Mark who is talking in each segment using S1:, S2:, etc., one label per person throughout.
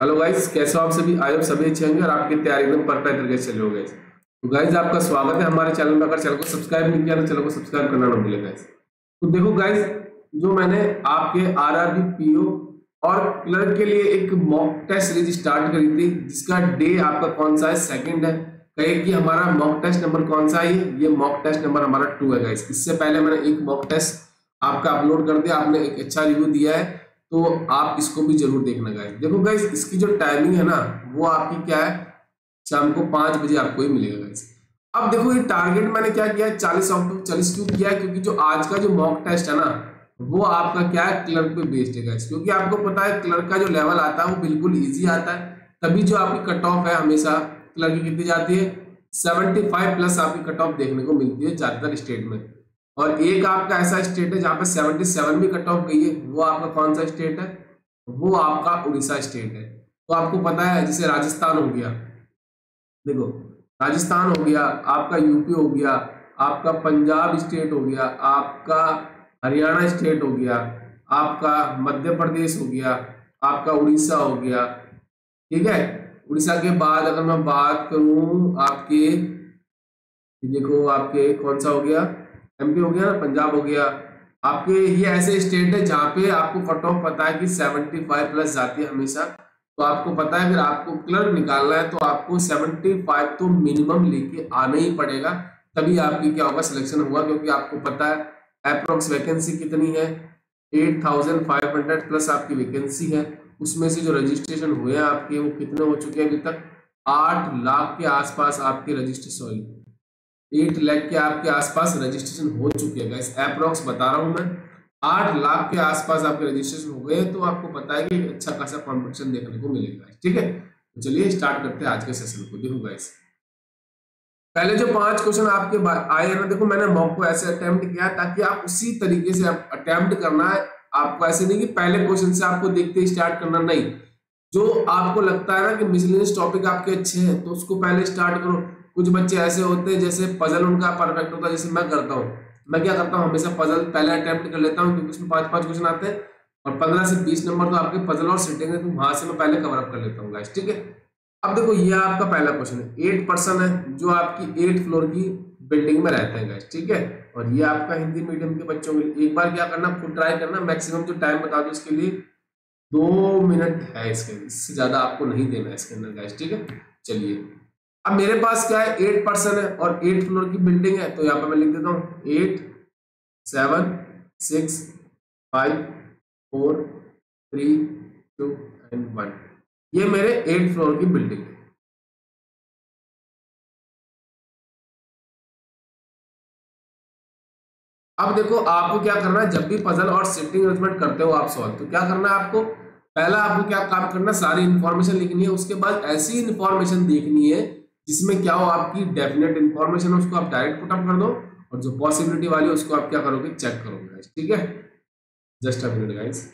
S1: Hello guys, कैसे हो आप सभी। आई होप सभी अच्छे होंगे और आपकी तैयारी एकदम परफेक्ट तरीके से चल रही हो गाइस। तो गाइस आपका स्वागत है हमारे चैनल में। अगर चैनल को सब्सक्राइब नहीं किया तो चैनल को सब्सक्राइब करना ना भूलें गाइस। तो देखो गाइस, जो मैंने आपके आरआरबी पीओ और क्लर्क के लिए एक मॉक टेस्ट सीरीज स्टार्ट करी थी, जिसका डे आपका कौन सा है, सेकंड है। कहे कि हमारा मॉक टेस्ट नंबर कौन सा है, ये मॉक टेस्ट नंबर हमारा 2 है गाइस। इससे पहले मैंने एक मॉक टेस्ट आपका अपलोड कर दिया, आपने एक अच्छा रिव्यू दिया है, तो आप इसको भी जरूर देखना गाइस। देखो गाइस, इसकी जो टाइमिंग है ना, वो आपकी क्या है, शाम को 5 बजे आपको ही मिलेगा गाइस। अब देखो, ये टारगेट मैंने क्या किया है, 40 आउट ऑफ 40 क्यों किया है, क्योंकि जो आज का जो मॉक टेस्ट है ना, वो आपका क्या है, क्लर्क पे बेस्ड है गाइस। क्योंकि आपको पता है क्लर्क का जो लेवल आता है वो बिल्कुल ईजी आता है, तभी जो आपकी कट ऑफ है हमेशा क्लर्क की कितनी जाती है, 75 प्लस आपकी कट ऑफ देखने को मिलती है ज्यादातर स्टेट में। और एक आपका ऐसा स्टेट है जहां पे 77 भी कट ऑफ गई है, वो आपका कौन सा स्टेट है, वो आपका उड़ीसा स्टेट है। तो आपको पता है, जैसे राजस्थान हो गया, देखो राजस्थान हो गया, आपका यूपी हो गया, आपका पंजाब स्टेट हो गया, आपका हरियाणा स्टेट हो गया, आपका मध्य प्रदेश हो गया, आपका उड़ीसा हो गया। ठीक है। उड़ीसा के बाद अगर मैं बात करूं आपके, देखो आपके कौन सा हो गया, एमपी हो गया ना, पंजाब हो गया। आपके ये ऐसे स्टेट है जहां पे आपको कट ऑफ पता है कि 75 प्लस जाती है हमेशा। तो आपको पता है, अगर आपको क्लर्क निकालना है तो आपको 75 तो मिनिमम लेके आना ही पड़ेगा, तभी आपकी क्या होगा, सिलेक्शन होगा। क्योंकि आपको पता है अप्रोक्स वैकेंसी कितनी है, 8500 प्लस आपकी वैकेंसी है। उसमें से जो रजिस्ट्रेशन हुए हैं आपके, वो कितने हो चुके हैं अभी तक, 8 लाख के आसपास आपके रजिस्ट्रेशन, सॉरी 8 लाख के आपके आसपास रजिस्ट्रेशन हो चुके हैं गाइस। अप्रोक्स बता रहा हूं मैं, 8 लाख के आसपास आपके रजिस्ट्रेशन हो गए। तो आपको पता है कि एक अच्छा खासा कॉम्पिटिशन देखने को मिलेगा। ठीक है, तो चलिए स्टार्ट करते हैं आज के सेशन को। देखो गाइस, पहले जो 5 क्वेश्चन आपके आए हैं ना, देखो मैंने मॉक को ऐसे अटेम्प्ट किया ताकि आप उसी तरीके से अटेम्प्ट करना है। आपको ऐसे नहीं कि पहले क्वेश्चन से आपको देखते ही स्टार्ट करना, नहीं। जो आपको लगता है ना कि मिसलेनियस टॉपिक आपके अच्छे हैं, तो उसको पहले स्टार्ट करो। कुछ बच्चे ऐसे होते हैं जैसे पजल उनका परफेक्ट होता है, जैसे मैं करता हूँ। मैं क्या करता हूँ, हमेशा पजल पहले अटेम्प्ट कर लेता हूँ, क्योंकि उसमें 5-5 क्वेश्चन आते हैं और 15 से 20 नंबर तो आपके पजल और सिटिंग है, तो वहां से मैं पहले कवर अप कर लेता हूँ गाइस। ठीक है। अब देखो, ये आपका पहला क्वेश्चन है। 8 पर्सन है जो आपकी 8th फ्लोर की बिल्डिंग में रहते हैं गाइस। ठीक है। और ये आपका हिंदी मीडियम के बच्चों के लिए, एक बार क्या करना, खुद ट्राई करना। मैक्सिमम जो टाइम बता दो इसके लिए, 2 मिनट है इसके, इससे ज्यादा आपको नहीं देना है इसके अंदर गाइस। ठीक है। चलिए, अब मेरे पास क्या है, 8 पर्सन है और 8th फ्लोर की बिल्डिंग है। तो यहाँ पर मैं लिख देता हूँ 8 7 6 5 4 3 2 एंड 1। ये मेरे 8th फ्लोर की बिल्डिंग है। अब देखो, आपको क्या करना है, जब भी पजल और शिफ्टिंग अरेंजमेंट करते हो आप सॉल्व, तो क्या करना है आपको, पहला आपको क्या काम करना है, सारी इंफॉर्मेशन लिखनी है। उसके बाद ऐसी इंफॉर्मेशन देखनी है जिसमें क्या हो, आपकी डेफिनेट इंफॉर्मेशन है, उसको आप डायरेक्ट पुट अप कर दो। और जो पॉसिबिलिटी वाली है उसको आप क्या करोगे, चेक करोगे गाइस। ठीक है, जस्ट अ मिनट गाइस।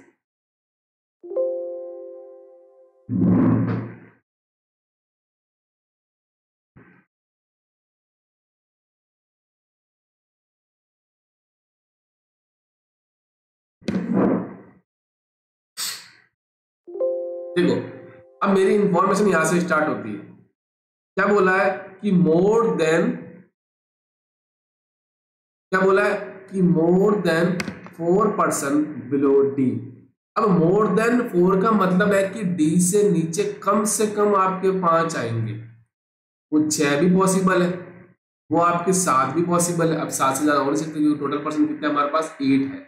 S1: देखो, अब मेरी इंफॉर्मेशन यहां से स्टार्ट होती है। क्या बोला है कि मोर देन, क्या बोला है कि more than 4 person below D. अब मोर देन 4 का मतलब है कि डी से नीचे कम से कम आपके 5 आएंगे। वो 6 भी पॉसिबल है, वो आपके 7 भी पॉसिबल है। अब 7 से ज्यादा हो नहीं सकते, क्योंकि टोटल पर्सन कितने हमारे पास 8 है।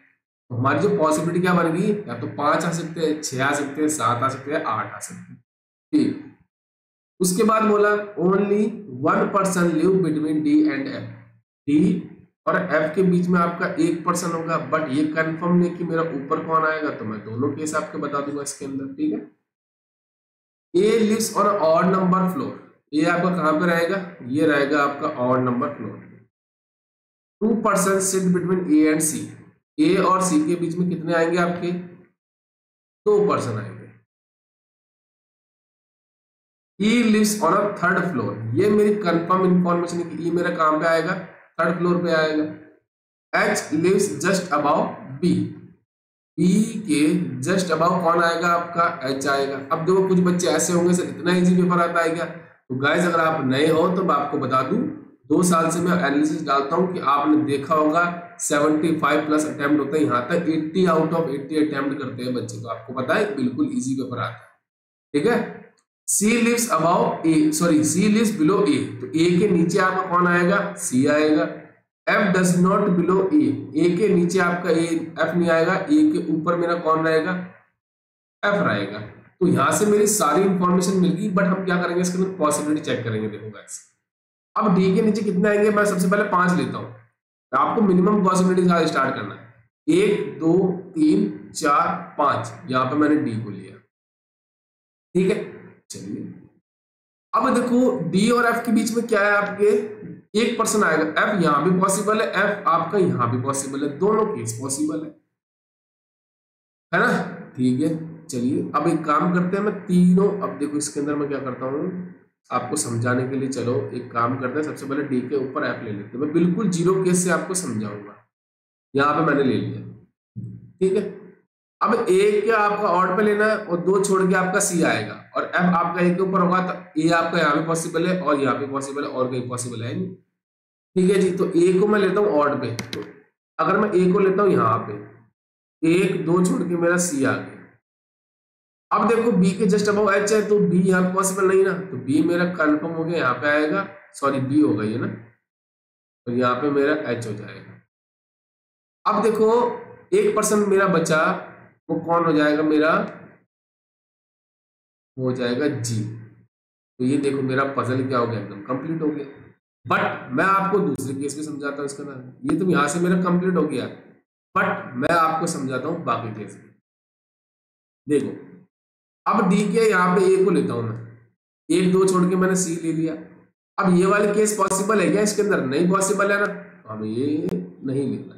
S1: तो हमारी जो पॉसिबिलिटी क्या बन गई, या तो 5 आ सकते हैं, 6 आ सकते हैं, 7 आ सकते हैं, 8 आ सकते हैं। ठीक। उसके बाद बोला only 1 person live between D and F. D और एफ के बीच में आपका 1 पर्सन होगा, बट ये कंफर्म नहीं कि मेरा ऊपर कौन आएगा, तो मैं दोनों केस आपको बता दूंगा इसके अंदर। ठीक है। A lives on odd number floor. ये आपका कहां पे रहेगा, ये रहेगा आपका odd number floor. 2 person sit between A and C. A और सी के बीच में कितने आएंगे आपके, 2 पर्सन आएंगे। E lives on a 3rd floor. ये मेरी कंफर्म इंफॉर्मेशन है कि ई मेरा कहां पे आएगा, 3rd फ्लोर पे आएगा। H lives just above B. B के जस्ट अबाउ कौन आएगा, आपका एच आएगा। अब देखो कुछ बच्चे ऐसे होंगे सर इतना इजी पेपर आता है क्या, तो गाइस अगर आप नए हो तो मैं आपको बता दूं 2 साल से मैं एनालिसिस डालता हूं कि आपने देखा होगा 75 प्लस अटेम्प्ट होते हैं, यहाँ तक 80 आउट ऑफ 80 अटेम्प्ट करते हैं बच्चे, तो आपको पता है बिल्कुल इजी पेपर आता है। ठीक है, C lives above A, sorry C lives below A, तो ए के नीचे आपका कौन आएगा, सी आएगा। F does not below A के नीचे आपका ए एफ नहीं आएगा, ए के ऊपर मेरा कौन रहेगा, एफ रहेगा। तो यहां से मेरी सारी इंफॉर्मेशन मिल गई, बट हम क्या करेंगे इसके अंदर पॉसिबिलिटी चेक करेंगे। देखो गाइस अब डी के नीचे कितने आएंगे, मैं सबसे पहले 5 लेता हूं, तो आपको मिनिमम पॉसिबिलिटी के साथ स्टार्ट करना है। 1 2 3 4 5, यहां पे मैंने डी को लिया। ठीक है, चलिए अब देखो डी और एफ के बीच में क्या है, आपके 1% आएगा। एफ यहां भी पॉसिबल है, एफ आपका यहां भी पॉसिबल है, दोनों केस पॉसिबल है ना। ठीक है, चलिए अब एक काम करते हैं, मैं तीनों, अब देखो इसके अंदर मैं क्या करता हूं आपको समझाने के लिए, चलो एक काम करते हैं, सबसे पहले डी के ऊपर एफ ले लेते हैं, मैं बिल्कुल जीरो केस से आपको समझाऊंगा। यहां पे मैंने ले लिया, ठीक है। अब ए क्या आपका ऑड पे लेना है और 2 छोड़ के आपका सी आएगा, और एफ आपका ए के ऊपर होगा, तो ए आपका यहाँ भी पॉसिबल है और यहाँ भी पॉसिबल है और कहीं पॉसिबल है नहीं। ठीक है जी, तो ए को मैं लेता हूँ ऑड पे, तो अगर मैं ए को लेता हूँ यहाँ पे 1 2 छोड़ के मेरा सी आ गया। अब देखो बी के जस्ट अबव एच है, तो बी यहाँ पॉसिबल नहीं ना, तो बी मेरा कंफर्म हो गया, यहाँ पे आएगा, सॉरी बी होगा ये ना, और तो यहाँ पे मेरा एच हो जाएगा। अब देखो 1% मेरा बचा, वो कौन हो जाएगा, मेरा हो जाएगा जी। तो ये देखो मेरा पजल क्या हो गया, एकदम कंप्लीट हो गया। बट मैं आपको दूसरे केस में समझाता हूँ इसका ना, ये तो यहां से मेरा कंप्लीट हो गया, बट मैं आपको समझाता हूँ बाकी केस में। देखो अब डी के यहाँ पे ए को लेता हूं मैं, 1 2 छोड़ के मैंने सी ले लिया। अब ये वाले केस पॉसिबल है क्या इसके अंदर, नहीं पॉसिबल है ना, तो हमें ये नहीं लेना।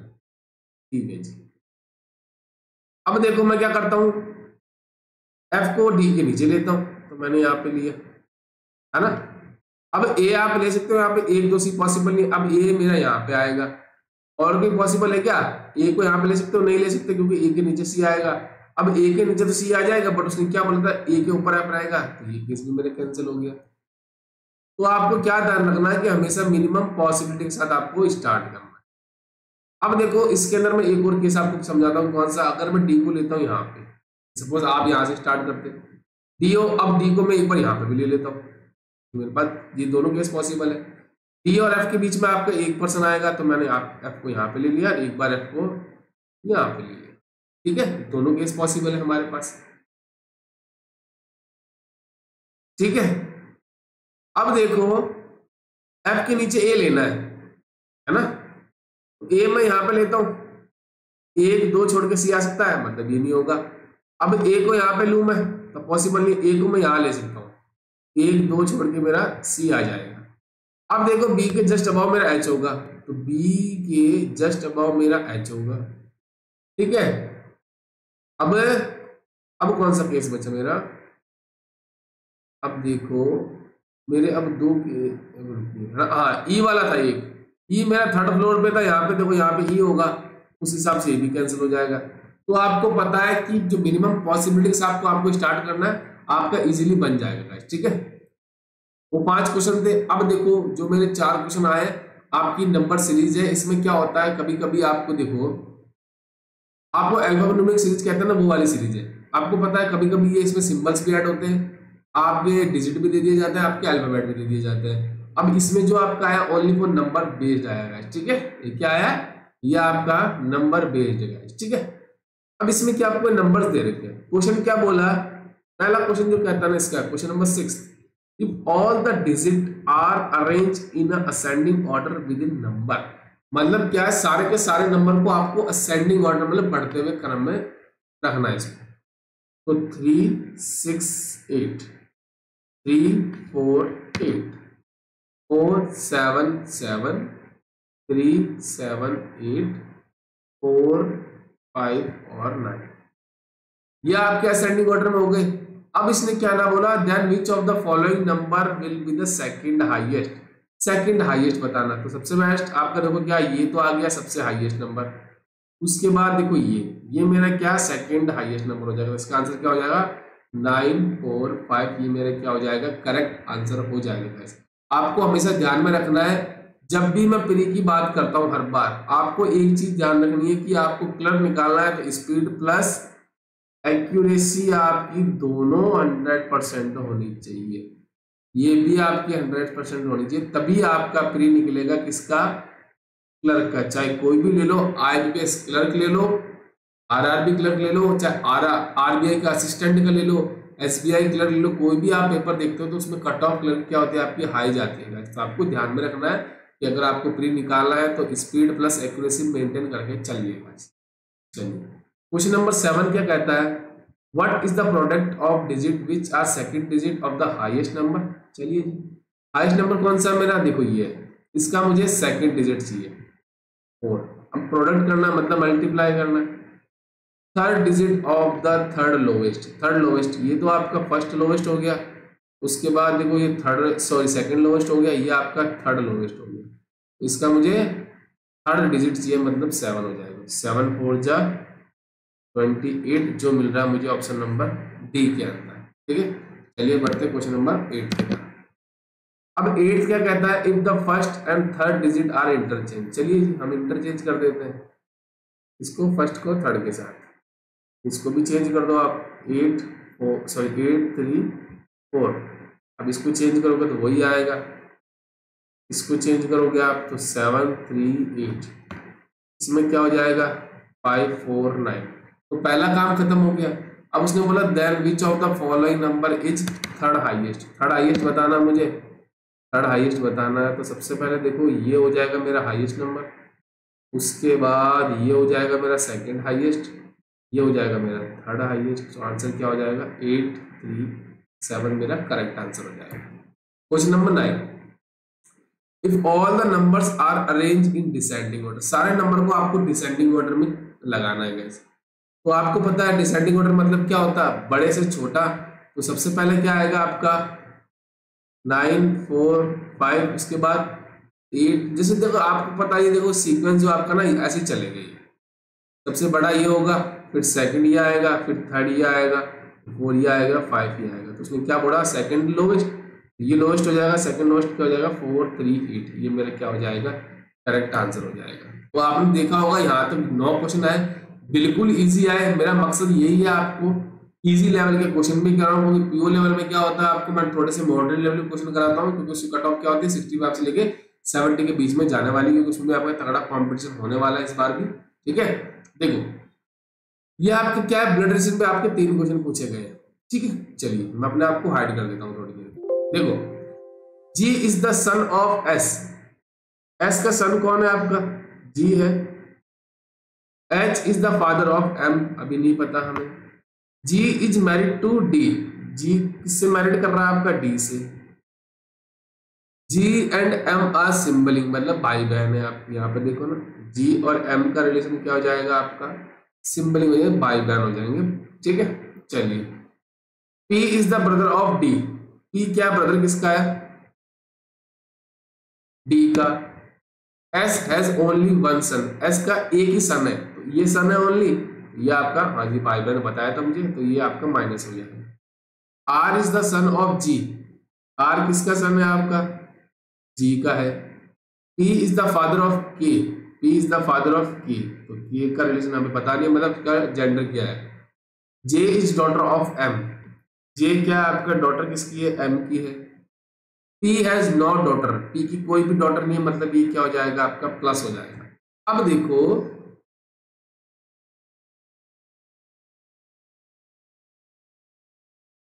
S1: ठीक है जी, अब देखो मैं क्या करता हूं, एफ को डी के नीचे लेता हूं, तो मैंने यहां पे लिया है ना। अब ए आप ले सकते हो, यहाँ पे 1 2 सी पॉसिबल नहीं, अब ए मेरा यहाँ पे आएगा, और कोई पॉसिबल है क्या, ए को यहाँ पे ले सकते हो, नहीं ले सकते क्योंकि ए के नीचे सी आएगा। अब ए के नीचे तो सी आ जाएगा, बट उसने क्या बोला था, ए के ऊपर एफ रहेगा, तो ये केस भी मेरे कैंसिल हो गया। तो आपको क्या ध्यान रखना है कि हमेशा मिनिमम पॉसिबिलिटी के साथ आपको स्टार्ट करना है। अब देखो इसके अंदर मैं एक और केस आपको समझाता हूँ, कौन सा, अगर मैं डी को लेता हूँ यहाँ पे, सपोज आप यहाँ से स्टार्ट करते डी हो, अब डी को मैं एक बार यहाँ पे भी ले लेता हूँ, मेरे पास ये दोनों केस पॉसिबल है। डी और एफ के बीच में आपका 1% आएगा, तो मैंने एफ को यहाँ पे ले लिया, एक बार एफ को यहाँ पे ले लिया। ठीक है, दोनों केस पॉसिबल है हमारे पास। ठीक है, अब देखो एफ के नीचे ए लेना है ना, ए मैं यहां पे लेता हूं, 1 2 छोड़ के सी आ सकता है, मतलब ये नहीं होगा। अब ए को यहां पे लूं मैं, तो पॉसिबल नहीं, ए को मैं यहां ले सकता हूं, 1 2 छोड़ के मेरा सी आ जाएगा। अब देखो बी के जस्ट अबाव मेरा एच होगा, तो बी के जस्ट अबाव मेरा एच होगा। ठीक है, अब कौन सा केस बचा मेरा, अब देखो मेरे अब 2 के, हाँ ई वाला था एक, ई मेरा 3rd फ्लोर पे था, यहाँ पे देखो यहाँ पे ई होगा, उस हिसाब से ये भी कैंसिल हो जाएगा। तो आपको पता है कि जो मिनिमम पॉसिबिलिटी से आपको स्टार्ट करना है, आपका इजीली बन जाएगा। ठीक है, वो 5 क्वेश्चन थे। अब देखो जो मेरे 4 क्वेश्चन आए, आपकी नंबर सीरीज है, इसमें क्या होता है कभी कभी आपको देखो, आपको एल्फान्यूमेरिक सीरीज कहते हैं ना, वो वाली सीरीज है। आपको पता है कभी कभी ये इसमें सिंबल्स भी ऐड होते हैं, आपके डिजिट भी दे दिए जाते हैं, आपके अल्फाबेट भी दे दिए जाते हैं। अब इसमें जो आपका आया ओनली फॉर नंबर बेस्ड आएगा। ठीक है, ये क्या आया, ये आपका नंबर बेस्ड है। ठीक है, अब इसमें क्या आपको नंबर्स दे रखे हैं। क्वेश्चन क्या बोला, पहला क्वेश्चन जो कहता है ना इसका, question number 6, if all the digit are arrange in ascending order within number, मतलब क्या है, सारे के सारे नंबर को आपको असेंडिंग ऑर्डर मतलब बढ़ते हुए क्रम में रखना है इसको। तो 3 6 8, 3 4 8, 4 7 7, 3 7 8, 4 5 और 9, ये आपके असेंडिंग ऑर्डर में हो गए। अब इसने क्या ना बोला, then which of the following number will be the second highest, second highest बताना। तो सबसे बेस्ट आपका देखो क्या, ये तो आ गया सबसे हाईएस्ट नंबर, उसके बाद देखो ये मेरा क्या सेकंड हाईएस्ट नंबर हो जाएगा। इसका आंसर क्या हो जाएगा 945, ये मेरा क्या हो जाएगा करेक्ट आंसर हो जाएगा गाइस। आपको हमेशा ध्यान में रखना है जब भी मैं प्री की बात करता हूं हर बार आपको एक चीज ध्यान रखनी है कि आपको क्लर्क निकालना है तो स्पीड प्लस एक्यूरेसी आपकी दोनों 100% होनी चाहिए। ये भी आपकी 100% होनी चाहिए, तभी आपका प्री निकलेगा किसका क्लर्क का। चाहे कोई भी ले लो, आईबीपीएस क्लर्क ले लो, आरआरबी क्लर्क ले लो, चाहे आरबीआई का असिस्टेंट का ले लो, एसबीआई क्लर्क ले लो, कोई भी आप पेपर देखते हो तो उसमें कट ऑफ क्लर्क क्या होती है आपकी हाई जाती है। तो आपको ध्यान में रखना है कि अगर आपको प्री निकालना है तो स्पीड प्लस एक्यूरेसी मेंटेन करके चलिएगा। चलिए क्वेश्चन नंबर 7 क्या कहता है, what is the product of digit which are second digit of the highest number. चलिए हाईएस्ट नंबर कौन सा है मेरा, देखो ये है, इसका मुझे सेकंड डिजिट चाहिए 4। अब प्रोडक्ट करना मतलब मल्टीप्लाई करना है। Third digit of the third lowest, ये तो आपका फर्स्ट लोवेस्ट हो गया। उसके बाद देखो ये सेकंड लोवेस्ट हो गया, ये आपका थर्ड लोवेस्ट हो गया। इसका मुझे थर्ड डिजिट चाहिए मतलब 7 हो जाएगा। 7 4 जा 28 जो मिल रहा है मुझे ऑप्शन नंबर डी के अंदर। ठीक है, चलिए बढ़ते क्वेश्चन नंबर 8 पे। अब 8 क्या कहता है, if the first and third digit are interchange. चलिए हम इंटरचेंज कर देते हैं इसको, फर्स्ट को थर्ड के साथ, इसको भी चेंज कर दो आप 8 3 4। अब इसको चेंज करोगे तो वही आएगा, इसको चेंज करोगे आप तो 7 3 8, इसमें क्या हो जाएगा 5 4 9। तो पहला काम खत्म हो गया। अब उसने बोला then which of the following number is third highest बताना मुझे, थर्ड हाईएस्ट बताना है। तो सबसे पहले देखो ये हो जाएगा मेरा हाईएस्ट नंबर, उसके बाद ये हो जाएगा मेरा सेकंड हाईएस्ट, ये हो जाएगा मेरा थर्ड हाईएस्ट। तो आंसर क्या हो जाएगा 8 3 7 मेरा करेक्ट आंसर हो जाएगा। Question number 9, if all the numbers are arrange in descending order. सारे नंबर को आपको डिसेंडिंग ऑर्डर में लगाना है गाइस। तो आपको पता है डिसेंडिंग ऑर्डर मतलब क्या होता है, बड़े से छोटा। तो सबसे पहले क्या आएगा आपका 9 4 5, उसके बाद 8। जैसे देखो आपको पता है, देखो सीक्वेंस जो आपका ना ऐसे चलेगा, सबसे बड़ा ये होगा, फिर सेकंड ये आएगा, फिर थर्ड ये आएगा, 4 ये आएगा, 5 ये आएगा। तो उसने क्या बोला सेकंड लोवेस्ट, ये लोवेस्ट हो जाएगा, सेकंड लोवेस्ट क्या हो जाएगा 4 3 8, ये मेरा क्या हो जाएगा करेक्ट आंसर हो जाएगा। तो आपने देखा होगा यहाँ तक 9 क्वेश्चन आए, बिल्कुल इजी आए। मेरा मकसद यही है आपको इजी लेवल के क्वेश्चन भी करा रहा हूँ। पीओ लेवल में क्या होता है आपको मैं थोड़े से मॉडरेट लेवल के क्वेश्चन कराता हूँ, क्योंकि उसकी कट ऑफ क्या होती है 65 से लेके 70 के बीच में जाने वाली है, क्योंकि उसमें आपका तगड़ा कॉम्पिटिशन होने वाला है इस बार भी। ठीक है, देखो ये आपके क्या है, ब्लड रिलेशन पे आपके 3 क्वेश्चन पूछे गए हैं। ठीक है, चलिए मैं अपने आप को हाइड कर देता हूँ थोड़ी देर। देखो G is the son of S, S का सन कौन है आपका जी है। H is the father of M, अभी नहीं पता हमें। G is married to D, G किससे मैरिड कर रहा है आपका डी से। G and M are siblings, मतलब भाई बहन है। आप यहाँ पे देखो ना, जी और एम का रिलेशन क्या हो जाएगा आपका सिंबलिंग हो जाएगा, भाई बहन हो जाएंगे। ठीक है, चलिए P is the brother of D, P क्या ब्रदर किसका है D का। S has only one son, S का एक ही सन है, तो ये सन है ओनली, ये आपका हाँ जी भाई बहन बताया था मुझे, तो ये आपका माइनस हो जाएगा। R is the son of G, R किसका सन है आपका G का है। P is the father of K, P is the father of K, तो K का रिलेशन हमें पता नहीं, मतलब क्या जेंडर क्या है। J is daughter of M, J क्या आपका डॉटर किसकी है M की है। P has no daughter, P की कोई भी डॉटर नहीं है, मतलब ये क्या हो जाएगा आपका प्लस हो जाएगा। अब देखो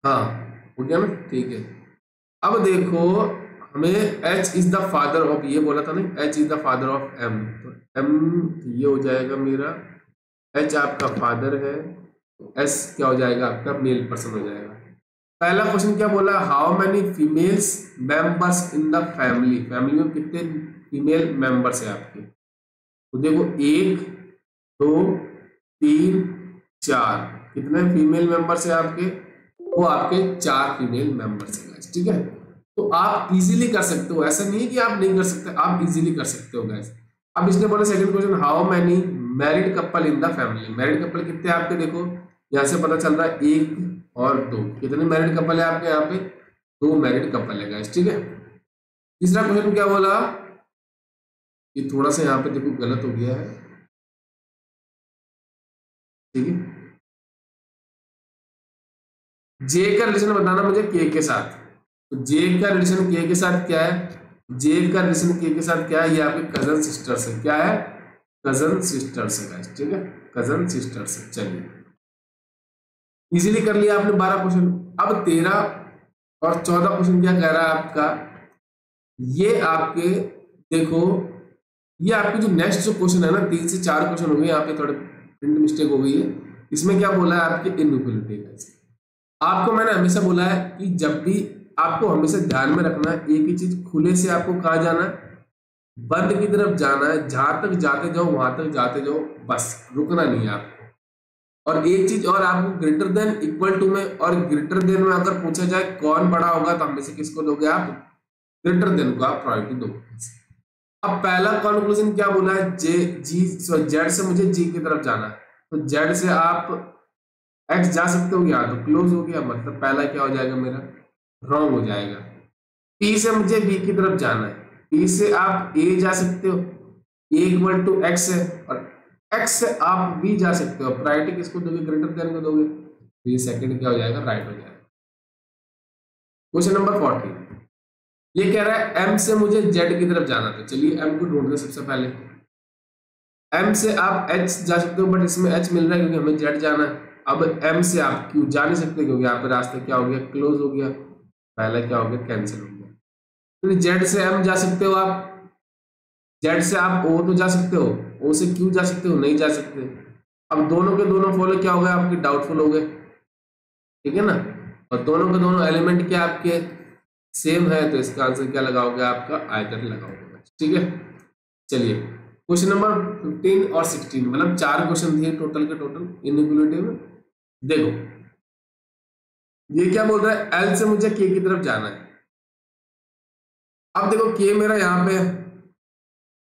S1: हाँ हो गया ना, ठीक है। अब देखो हमें H is the father of, ये बोला था ना H is the father of M, तो M ये हो जाएगा मेरा, H आपका फादर है, S क्या हो जाएगा आपका मेल पर्सन हो जाएगा। पहला क्वेश्चन क्या बोला, how many females members in the family, family में कितने फीमेल मेंबर्स है आपके। तो देखो 1 2 3 4, कितने फीमेल मेंबर्स है आपके, वो आपके 4 फीमेल मेंबर्स है। ठीक है, तो आप इजीली कर सकते हो, ऐसा नहीं है कि आप नहीं कर सकते, आप इजीली कर सकते हो गैस। अब इसने बोला second question, how many married couple in the family. Married couple कितने आपके, देखो यहाँ से पता चल रहा है 1 और 2। कितने मैरिड कपल है आपके यहाँ पे? 2 मैरिड कपल है गाइस, ठीक है। तीसरा क्वेश्चन क्या बोला, ये थोड़ा सा यहाँ पे देखो गलत हो गया है, ठीक है। जे का रिलेशन बताना मुझे के के साथ। तो जे का रिलेशन के साथ क्या है? जे का रिलेशन के साथ क्या है? ये आपके कजन सिस्टर्स है। क्या है? कजन सिस्टर्स है गाइस, ठीक है, कजन सिस्टर्स है। चलिए, इजीली कर लिया आपने 12 क्वेश्चन। अब 13 और 14 क्वेश्चन क्या कह रहा है आपका, ये आपके देखो, ये आपके जो नेक्स्ट जो क्वेश्चन है ना, 3 से 4 क्वेश्चन हो गए, यहाँ पे थोड़े प्रिंट मिस्टेक हो गई है। इसमें क्या बोला है आपके इनइक्वालिटी का। आपको मैंने हमेशा बोला है कि जब भी आपको हमेशा ध्यान में रखना है, एक ही चीज, खुले से आपको कहाँ जाना है? बंद की तरफ जाना है। जहां तक जाते जाओ वहां तक जाते जाओ, बस रुकना नहीं है आपको। और एक चीज और, आपको ग्रेटर देन इक्वल टू में और ग्रेटर देन में अगर पूछा जाए कौन बड़ा होगा, तो हमें से किसको दोगे आप? ग्रेटर देन को आप प्रायोरिटी दोगे। अब पहला कंक्लूजन क्या बोला है, जेड से मुझे जी की तरफ जाना है, तो जेड से आप एक्स जा सकते हो, या तो क्लोज हो गया, मतलब पहला क्या हो जाएगा मेरा? रॉन्ग हो जाएगा। पी से मुझे बी की तरफ जाना है, पी से आप ए जा सकते हो, ए इक्वल टू एक्स है, और एक्स से आप बी जा सकते हो। प्रायोरिटी किसको दोगे? ग्रेटर देन को दोगे, तो ये सेकंड क्या हो जाएगा? राइट हो जाएगा। क्वेश्चन नंबर 40, ये कह रहा है एम से मुझे जेड की तरफ जाना था। चलिए एम को ढूंढते सबसे पहले। एम से आप एच जा सकते हो, बट इसमें एच मिल रहा है क्योंकि हमें जेड जाना है। अब एम से आप क्यू जा नहीं सकते क्योंकि यहाँ पे रास्ता क्या हो गया? क्लोज हो गया। पहला क्या हो गया? कैंसिल हो गया। तो जेड से एम जा सकते हो आप, जेड से आप ओ तो जा सकते हो, ओ से क्यू जा सकते हो, नहीं जा सकते। अब दोनों के दोनों फॉलो क्या हो गए आपके? डाउटफुल हो गए, ठीक है ना। और दोनों के दोनों एलिमेंट क्या आपके? सेम है, तो इसका आंसर क्या लगाओगे? आपका आयतर लगाओगे, ठीक है। चलिए, क्वेश्चन नंबर 15 और 16, मतलब 4 क्वेश्चन थे टोटल के टोटल इनइक्वालिटी में। देखो, ये क्या बोल रहा है, एल से मुझे के की तरफ जाना है। अब देखो के मेरा यहाँ पे है,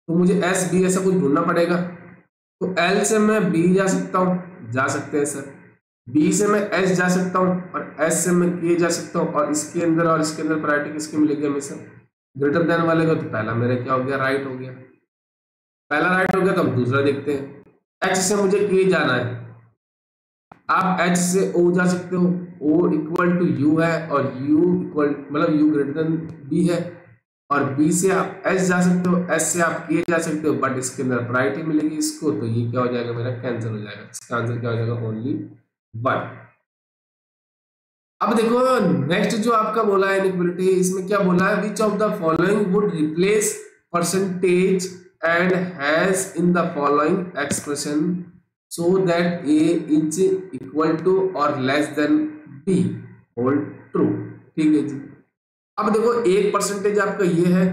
S1: तो मुझे एस बी ऐसा कुछ ढूंढना पड़ेगा। तो एल से मैं बी जा सकता हूँ, जा सकते हैं सर। बी से मैं एस जा सकता हूँ, और एस से मैं के जा सकता हूँ। और इसके अंदर और इसके अंदर प्रायोरिटी किसकी मिलेगी हमेशा? ग्रेटर देन वाले को। तो पहला मेरा क्या हो गया? राइट हो गया। पहला राइट हो गया, तो अब दूसरा देखते हैं। एच से मुझे के जाना है, आप एच से ओ जा सकते हो, ओ इक्वल टू यू है, और यू इक्वल मतलब यू ग्रेटर देन बी है। और बी से आप एस जा सकते हो, एस से आप के जा सकते हो, बट इसके अंदर प्रायोरिटी मिलेगी इसको, तो ये क्या हो जाएगा मेरा? कैंसिल हो जाएगा। इसका आंसर क्या हो जाएगा? ओनली 1। अब देखो नेक्स्ट जो आपका बोला है इनइक्वालिटी, इसमें क्या बोला है? Which of the following would replace percentage and has in the following expression so that A is equal to और less than B hold true. ठीक है जी। अब देखो 1% आपका ये है,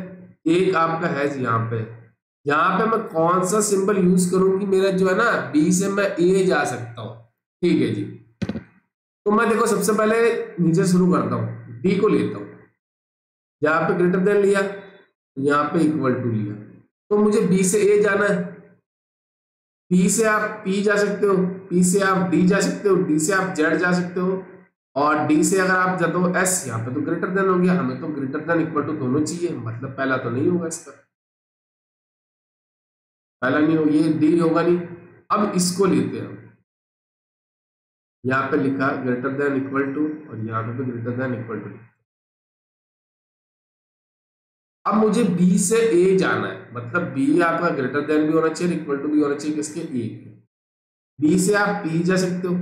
S1: एक आपका है यहाँ पे मैं कौन सा सिंबल यूज करूं कि मेरा जो है ना बी से मैं ए जा सकता हूं। ठीक है जी। तो मैं देखो सबसे पहले नीचे शुरू करता हूं, डी को लेता हूं, यहाँ पे ग्रेटर देन लिया, यहाँ पे इक्वल टू लिया, तो मुझे बी से ए जाना है। पी से आप पी जा सकते हो, पी से आप डी जा सकते हो, डी से आप जेड जा सकते हो, और डी से अगर आप जाते हो एस, यहाँ पे तो ग्रेटर देन हो गया, हमें तो ग्रेटर देन इक्वल टू दोनों चाहिए, मतलब पहला तो नहीं होगा इसका, पहला नहीं होगा, ये डी होगा नहीं। अब इसको लेते हैं, यहाँ पे लिखा ग्रेटर देन इक्वल टू, और यहाँ पे भी ग्रेटर देन इक्वल टू। अब मुझे बी से ए जाना है, मतलब बी आपका ग्रेटर देन भी होना चाहिए, इक्वल टू भी होना चाहिए किसके? ए के। बी से आप पी जा सकते हो,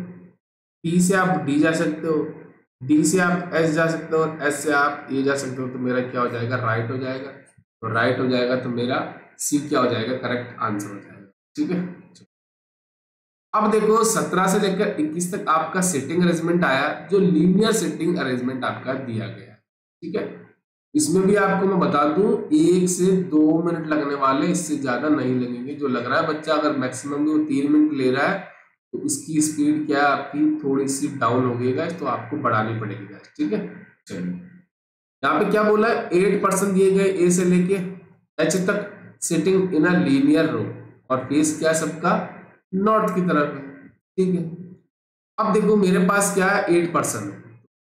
S1: पी से आप डी जा सकते हो, डी से आप एस जा सकते हो, और एस से आप ए जा सकते हो, तो मेरा क्या हो जाएगा? राइट हो जाएगा। तो राइट हो जाएगा, तो मेरा सी क्या हो जाएगा? करेक्ट आंसर हो जाएगा। ठीक है। अब देखो 17 से लेकर 21 तक आपका सेटिंग अरेंजमेंट आया, जो लीनियर सेटिंग अरेंजमेंट आपका दिया गया। ठीक है। इसमें भी आपको मैं बता दूं 1 से 2 मिनट लगने वाले, इससे ज्यादा नहीं लगेंगे। जो लग रहा है बच्चा अगर मैक्सिमम भी 3 मिनट ले रहा है, तो इसकी स्पीड क्या है आपकी? थोड़ी सी डाउन हो गई, तो आपको बढ़ानी पड़ेगी। ठीक है। चलिए, यहाँ पे क्या बोला है? 8% दिए गए ए से लेके एच तक, सेटिंग इन अ लीनियर रो, और फेस क्या है सबका? नॉर्थ की तरफ है, ठीक है। अब देखो मेरे पास क्या है, 8%,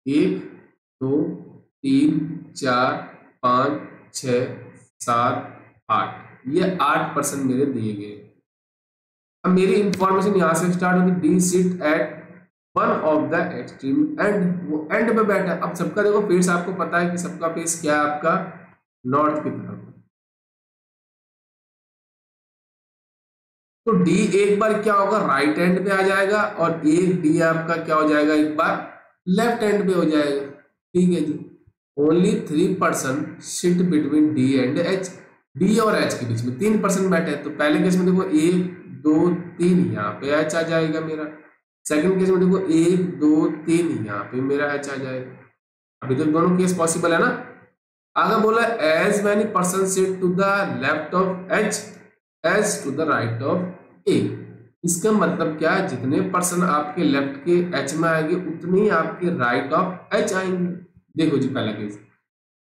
S1: 1 2 3 4 5 6 7 8, ये 8% मेरे दिए गए। अब मेरी इंफॉर्मेशन यहां से स्टार्ट होगी, D sit at one of the extreme and, वो एंड पे बैठा है। अब सबका देखो फेस आपको पता है कि सबका फेस क्या है आपका, नॉर्थ की तरफ। तो डी एक बार क्या होगा, राइट एंड पे आ जाएगा, और एक डी आपका क्या हो जाएगा, एक बार लेफ्ट एंड पे हो जाएगा, ठीक है जी। Only 3% sit between D and H, D और एच के बीच में 3% बैठे हैं। तो पहले केस में देखो 1 2 3 यहाँ पे एच आ जाएगा मेरा, सेकंड केस में देखो 1 2 3 यहाँ पे मेरा एच आ जाएगा। अभी तो दोनों केस पॉसिबल है ना। आगे बोला as many person sit to the left of H as to the right of A. इसका मतलब क्या है, जितने पर्सन आपके लेफ्ट के एच में आएंगे उतने ही आपके राइट ऑफ एच आएंगे। देखो जी पहला केस,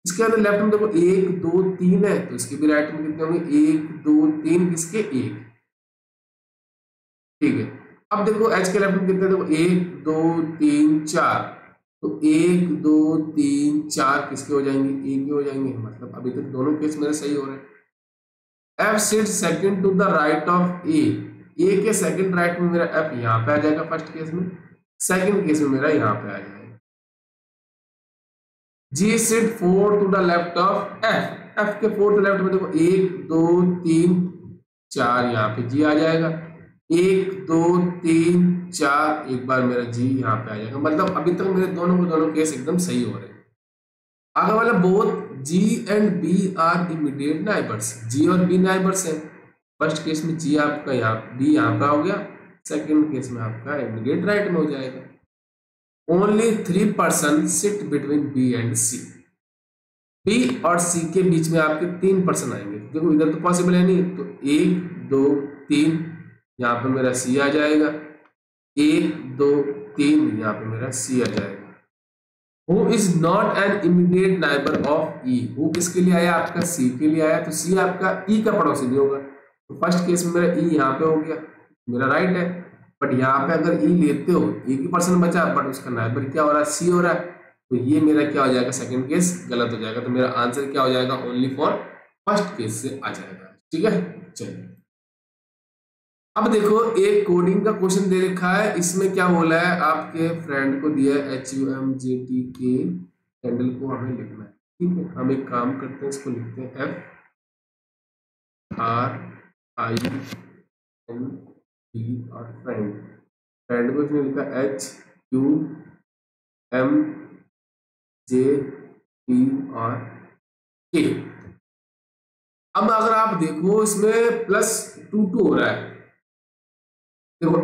S1: इसके अंदर लेफ्ट में देखो 1 2 3 है, तो इसके भी राइट में कितने होंगे, 1 2 3, किसके 1, ठीक है। अब देखो एच के लेफ्ट में कितने, देखो 1 2 3 4, तो 1 2 3 4 किसके हो जाएंगे, ए के हो जाएंगे। मतलब अभी तक दोनों केस मेरे सही हो रहे हैं। F sit second to the right of A, A के सेकंड राइट में मेरा एफ यहाँ पे आ जाएगा फर्स्ट केस में, सेकंड केस में मेरा यहाँ पे आ जाएगा। G sit 4 to the left of F, F के 4 टू लेफ्ट में देखो 1 2 3 4, यहाँ पे जी आ जाएगा, 1 2 3 4, एक बार मेरा जी यहाँ पे आ जाएगा। मतलब अभी तक मेरे दोनों केस एकदम सही हो रहे हैं। आगे वाला both G and B are immediate neighbours, G और बी नाइबर्स है। फर्स्ट केस में जी आपका यहाँ, बी यहाँ पे हो गया, सेकंड केस में आपका इमीडिएट राइट में हो जाएगा। Only 3% sit between B and C, B और सी के बीच में आपके 3% आएंगे। देखो इधर तो पॉसिबल है नहीं, तो 1 2 3 यहाँ पे मेरा सी आ जाएगा, 1 2 3 यहाँ पे मेरा सी आ जाएगा। Who is not an immediate neighbour of E, who किसके लिए आया, आपका सी के लिए आया, तो सी आपका ई का पड़ोसी नहीं होगा। तो फर्स्ट केस में मेरा ई यहाँ पे हो गया, मेरा राइट है। बट यहाँ पे अगर ई लेते हो, एक ही पर्सन बचा, बट उसका नाइबर क्या हो रहा है, सी हो रहा है, तो ये मेरा क्या हो जाएगा, सेकंड केस गलत हो जाएगा। तो मेरा आंसर क्या हो जाएगा, ओनली फॉर फर्स्ट केस से आ जाएगा, ठीक है। चलिए अब देखो एक कोडिंग का क्वेश्चन दे रखा है, इसमें क्या बोला है, आपके फ्रेंड को दिया है HUMJTK हैंडल को हमें लिखना है, ठीक है। हम एक काम करते हैं, इसको लिखते हैं FRIND और फ्रेंड, फ्रेंड को इसने लिखा HUMJTK। अब अगर आप देखो इसमें +2 हो रहा है, देखो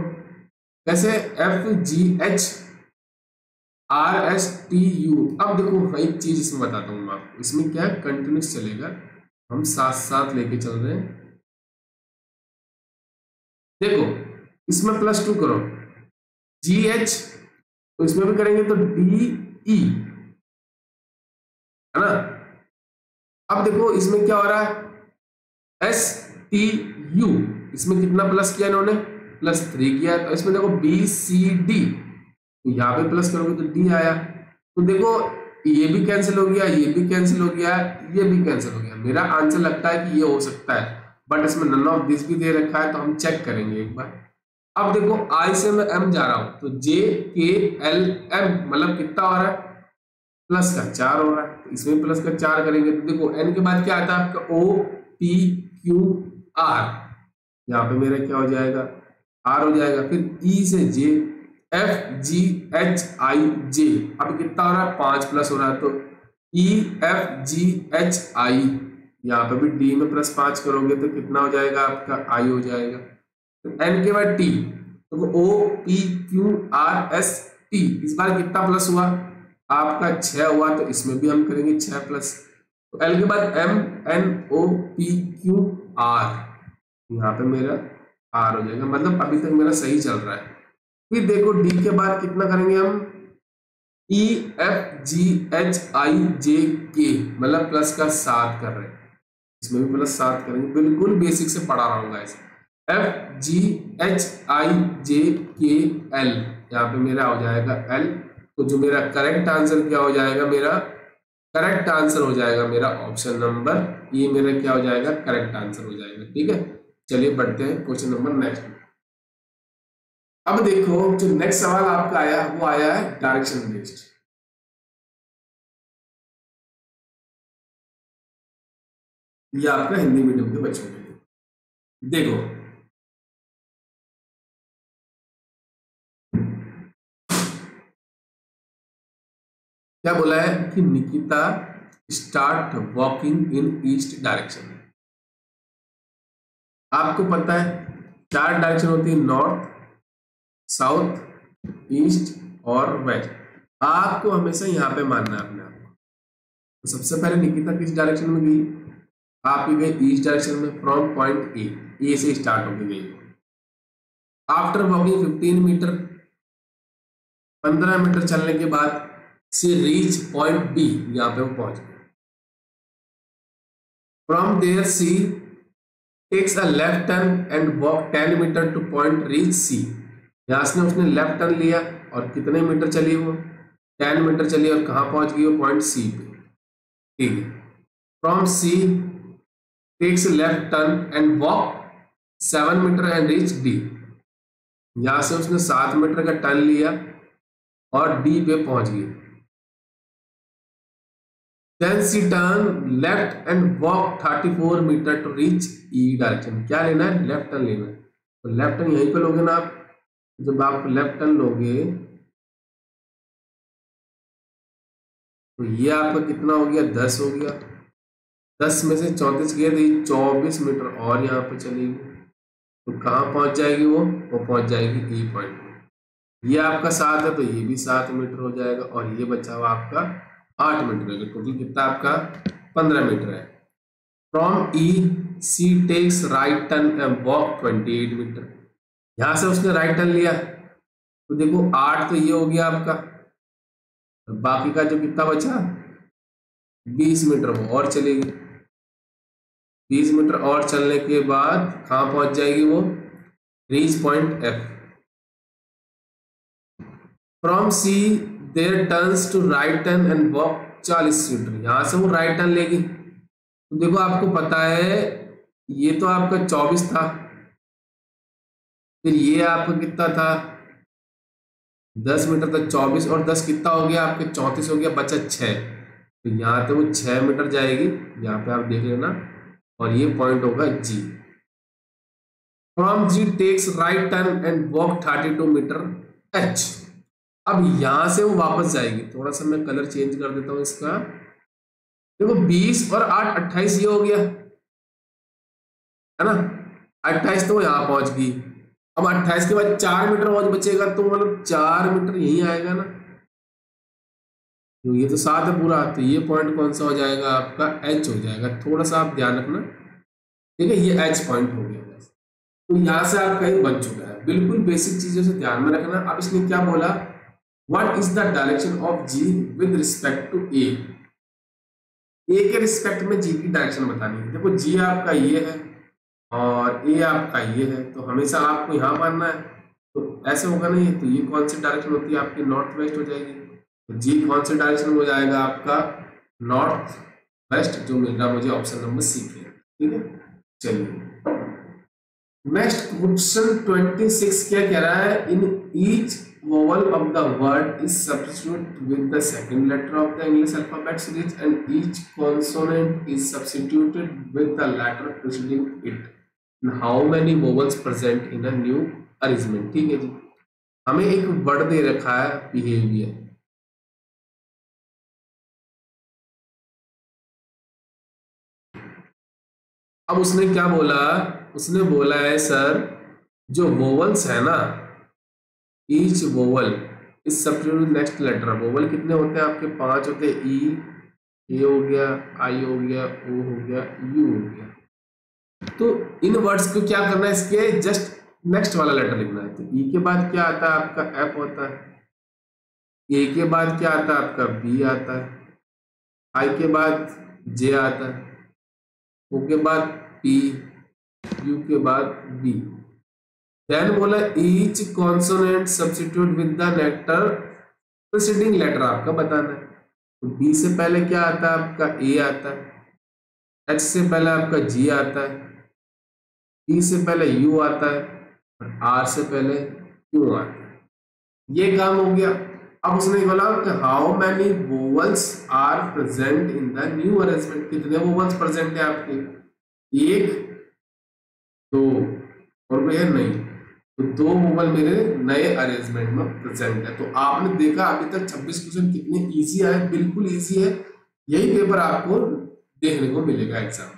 S1: कैसे, FGHRSTU। अब देखो एक चीज इसमें बताता हूँ मैं आपको, इसमें क्या है, कंटिन्यूस चलेगा, हम साथ साथ लेके चल रहे हैं। देखो इसमें +2 करो, GH तो इसमें भी करेंगे तो DE है ना। अब देखो इसमें क्या हो रहा है, STU, इसमें कितना प्लस किया इन्होंने, +3 किया। तो इसमें देखो BCD, तो यहाँ पे प्लस करोगे तो D आया। तो देखो ये भी कैंसिल हो गया, ये भी कैंसिल हो गया, ये भी कैंसिल हो गया। मेरा आंसर लगता है कि ये हो सकता है, बट इसमें नन ऑफ दिस भी दे रखा है, तो हम चेक करेंगे एक बार। अब देखो I से मैं M जा रहा हूं, तो JKLM मतलब कितना हो रहा है, +4 हो रहा है। तो इसमें +4 करेंगे तो देखो N के बाद क्या आता है आपका OPQR, यहाँ पे मेरा क्या हो जाएगा, R हो जाएगा। फिर E से J, FGHIJ, अब कितना हो रहा है, 5+ हो रहा है, तो EFGHI, यहाँ पे भी D में +5 करोगे तो कितना हो जाएगा आपका, I हो जाएगा। तो N के बाद T, तो OPQRST, इस बार कितना प्लस हुआ आपका, 6 हुआ, तो इसमें भी हम करेंगे 6+। तो L के बाद MNOPQR, यहाँ पे मेरा R हो जाएगा। मतलब अभी तक मेरा सही चल रहा है। फिर देखो D के बाद कितना करेंगे हम, EFGHIJK, मतलब +7 कर रहे हैं, इसमें भी +7 करेंगे। बिल्कुल बेसिक से पढ़ा रहा हूँ गाइस, FGHIJKL, यहाँ पे मेरा हो जाएगा L। तो जो मेरा करेक्ट आंसर क्या हो जाएगा, मेरा करेक्ट आंसर हो जाएगा मेरा ऑप्शन नंबर ये मेरा क्या हो जाएगा, करेक्ट आंसर हो जाएगा। ठीक है, चलिए बढ़ते हैं क्वेश्चन नंबर नेक्स्ट। अब देखो जो नेक्स्ट सवाल आपका आया वो आया है डायरेक्शन बेस्ड। ये आपका हिंदी मीडियम के बच्चों के लिए। देखो क्या बोला है कि Nikita start walking in east direction. आपको पता है 4 डायरेक्शन होती है, नॉर्थ, साउथ, ईस्ट और वेस्ट। आपको हमेशा यहाँ पे मानना है अपने आप को। तो सबसे पहले निकिता किस डायरेक्शन में गई, आप गए ईस्ट डायरेक्शन में, फ्रॉम पॉइंट ए से स्टार्ट होकर गई। आफ्टर वॉकिंग 15 मीटर, 15 मीटर चलने के बाद से रीच पॉइंट बी, यहाँ पे वो पहुंच गए। From there C takes a left turn and walk 10 metre to point reach C. यहां से उसने लेफ्ट टर्न लिया और कितने मीटर चली वो, 10 मीटर चली और कहां पहुंच गई वो, पॉइंट सी पे। ठीक है, from C takes left turn and walk 7 metre and reach D. यहां से उसने 7 मीटर का टर्न लिया और डी पे पहुंच गई। Then she turned left and walked 34 metre to reach E direction. क्या लेना है, लेफ्ट टर्न लेना है। तो लेफ्ट टर्न यहीं पे लोगे ना आप, जब आप लेफ्ट टर्न लोगे तो ये आपका कितना हो गया, 10 हो गया। 10 में से 34 गया तो ये 24 मीटर और यहाँ पे चलेगी। तो कहाँ पहुंच जाएगी वो पहुंच जाएगी E पॉइंट में। ये आपका 7 है तो ये भी 7 मीटर हो जाएगा और ये बचा हुआ आपका 8 मीटर है। टोटल कितना आपका 15 मीटर है। From E C takes right turn and walk 28 metre. यहां से उसने राइट टर्न लिया तो देखो 8 तो ये हो गया आपका, बाकी का जो कितना बचा 20 मीटर वो और चलेगी। 20 मीटर और चलने के बाद कहां पहुंच जाएगी वो, reach point F. From C there turns to right turn and walk 40 metre. यहां से वो राइट टर्न लेगी तो देखो आपको पता है ये तो आपका 24 था, फिर ये आपका कितना था 10 मीटर तक 24 और 10 कितना हो गया आपके 34 हो गया, बचा 6। तो यहाँ पे वो 6 मीटर जाएगी, यहाँ पे आप देख लेना, और ये पॉइंट होगा G. From G takes right turn and walk 32 metre H. अब यहां से वो वापस जाएगी, थोड़ा सा मैं कलर चेंज कर देता हूं इसका। देखो 20 और 8 28 ये हो गया है ना, 28 तो यहाँ पहुंच गई। अब 28 के बाद 4 मीटर और बचेगा तो मतलब 4 मीटर यही आएगा ना, तो ये तो 7 है पूरा, तो ये पॉइंट कौन सा हो जाएगा आपका एच हो जाएगा। थोड़ा सा आप ध्यान रखना, ठीक है, ये एच पॉइंट हो गया। तो यहां से आपका ये बन चुका है। बिल्कुल बेसिक चीजों से ध्यान में रखना। अब इसने क्या बोला, what is the direction of G with respect to A. A के रिस्पेक्ट में जी की डायरेक्शन बतानी है। देखो जी आपका ये है और ए आपका ये है, तो हमेशा आपको यहाँ मानना है। तो ऐसे होगा नहीं है, तो ये कौन सी डायरेक्शन होती है आपकी, नॉर्थ वेस्ट हो जाएगी। तो जी कौन सी डायरेक्शन हो जाएगा आपका, नॉर्थ वेस्ट, जो मिल रहा मुझे ऑप्शन नंबर सी के। ठीक है, चलिए नेक्स्ट क्वेश्चन 26 क्या कह रहा है, in each vowel of the word is substituted with the second letter of the English alphabet series and each consonant is substituted with the letter preceding it. And how many vowels present in a new arrangement? ठीक है जी, हमें एक word दे रखा है behaviour. अब उसने क्या बोला, उसने बोला है सर जो वोवल्स है ना, each vowel is substitute next letter. Vowel कितने होते हैं आपके, 5 होते हैं। ई, ए हो गया, आई हो गया, ओ हो गया, यू हो गया। तो इन वर्ड्स को क्या करना है, इसके जस्ट नेक्स्ट वाला लेटर लिखना है। तो ई के बाद क्या आता है आपका एफ होता है, ए के बाद क्या आता है आपका बी आता है, आई के बाद जे आता है, ओ के बाद पी, यू के बाद बी। देन बोला each consonant substitute with the letter preceding letter आपका बताना है। तो बी से पहले क्या आता है आपका ए आता है, एच से पहले आपका जी आता है, ई से पहले यू आता है और आर से पहले क्यू आता है। ये काम हो गया। अब उसने बोला कि how many vowels are present in the new arrangement, कितने वोवल्स प्रेजेंट है आपके, एक, दो और कोई है नहीं, तो दो वोवल मेरे नए अरेंजमेंट में प्रेजेंट है। तो आपने देखा अभी तक 26 क्वेश्चन कितने इजी आए, बिल्कुल इजी है। यही पेपर आपको देखने को मिलेगा एग्जाम।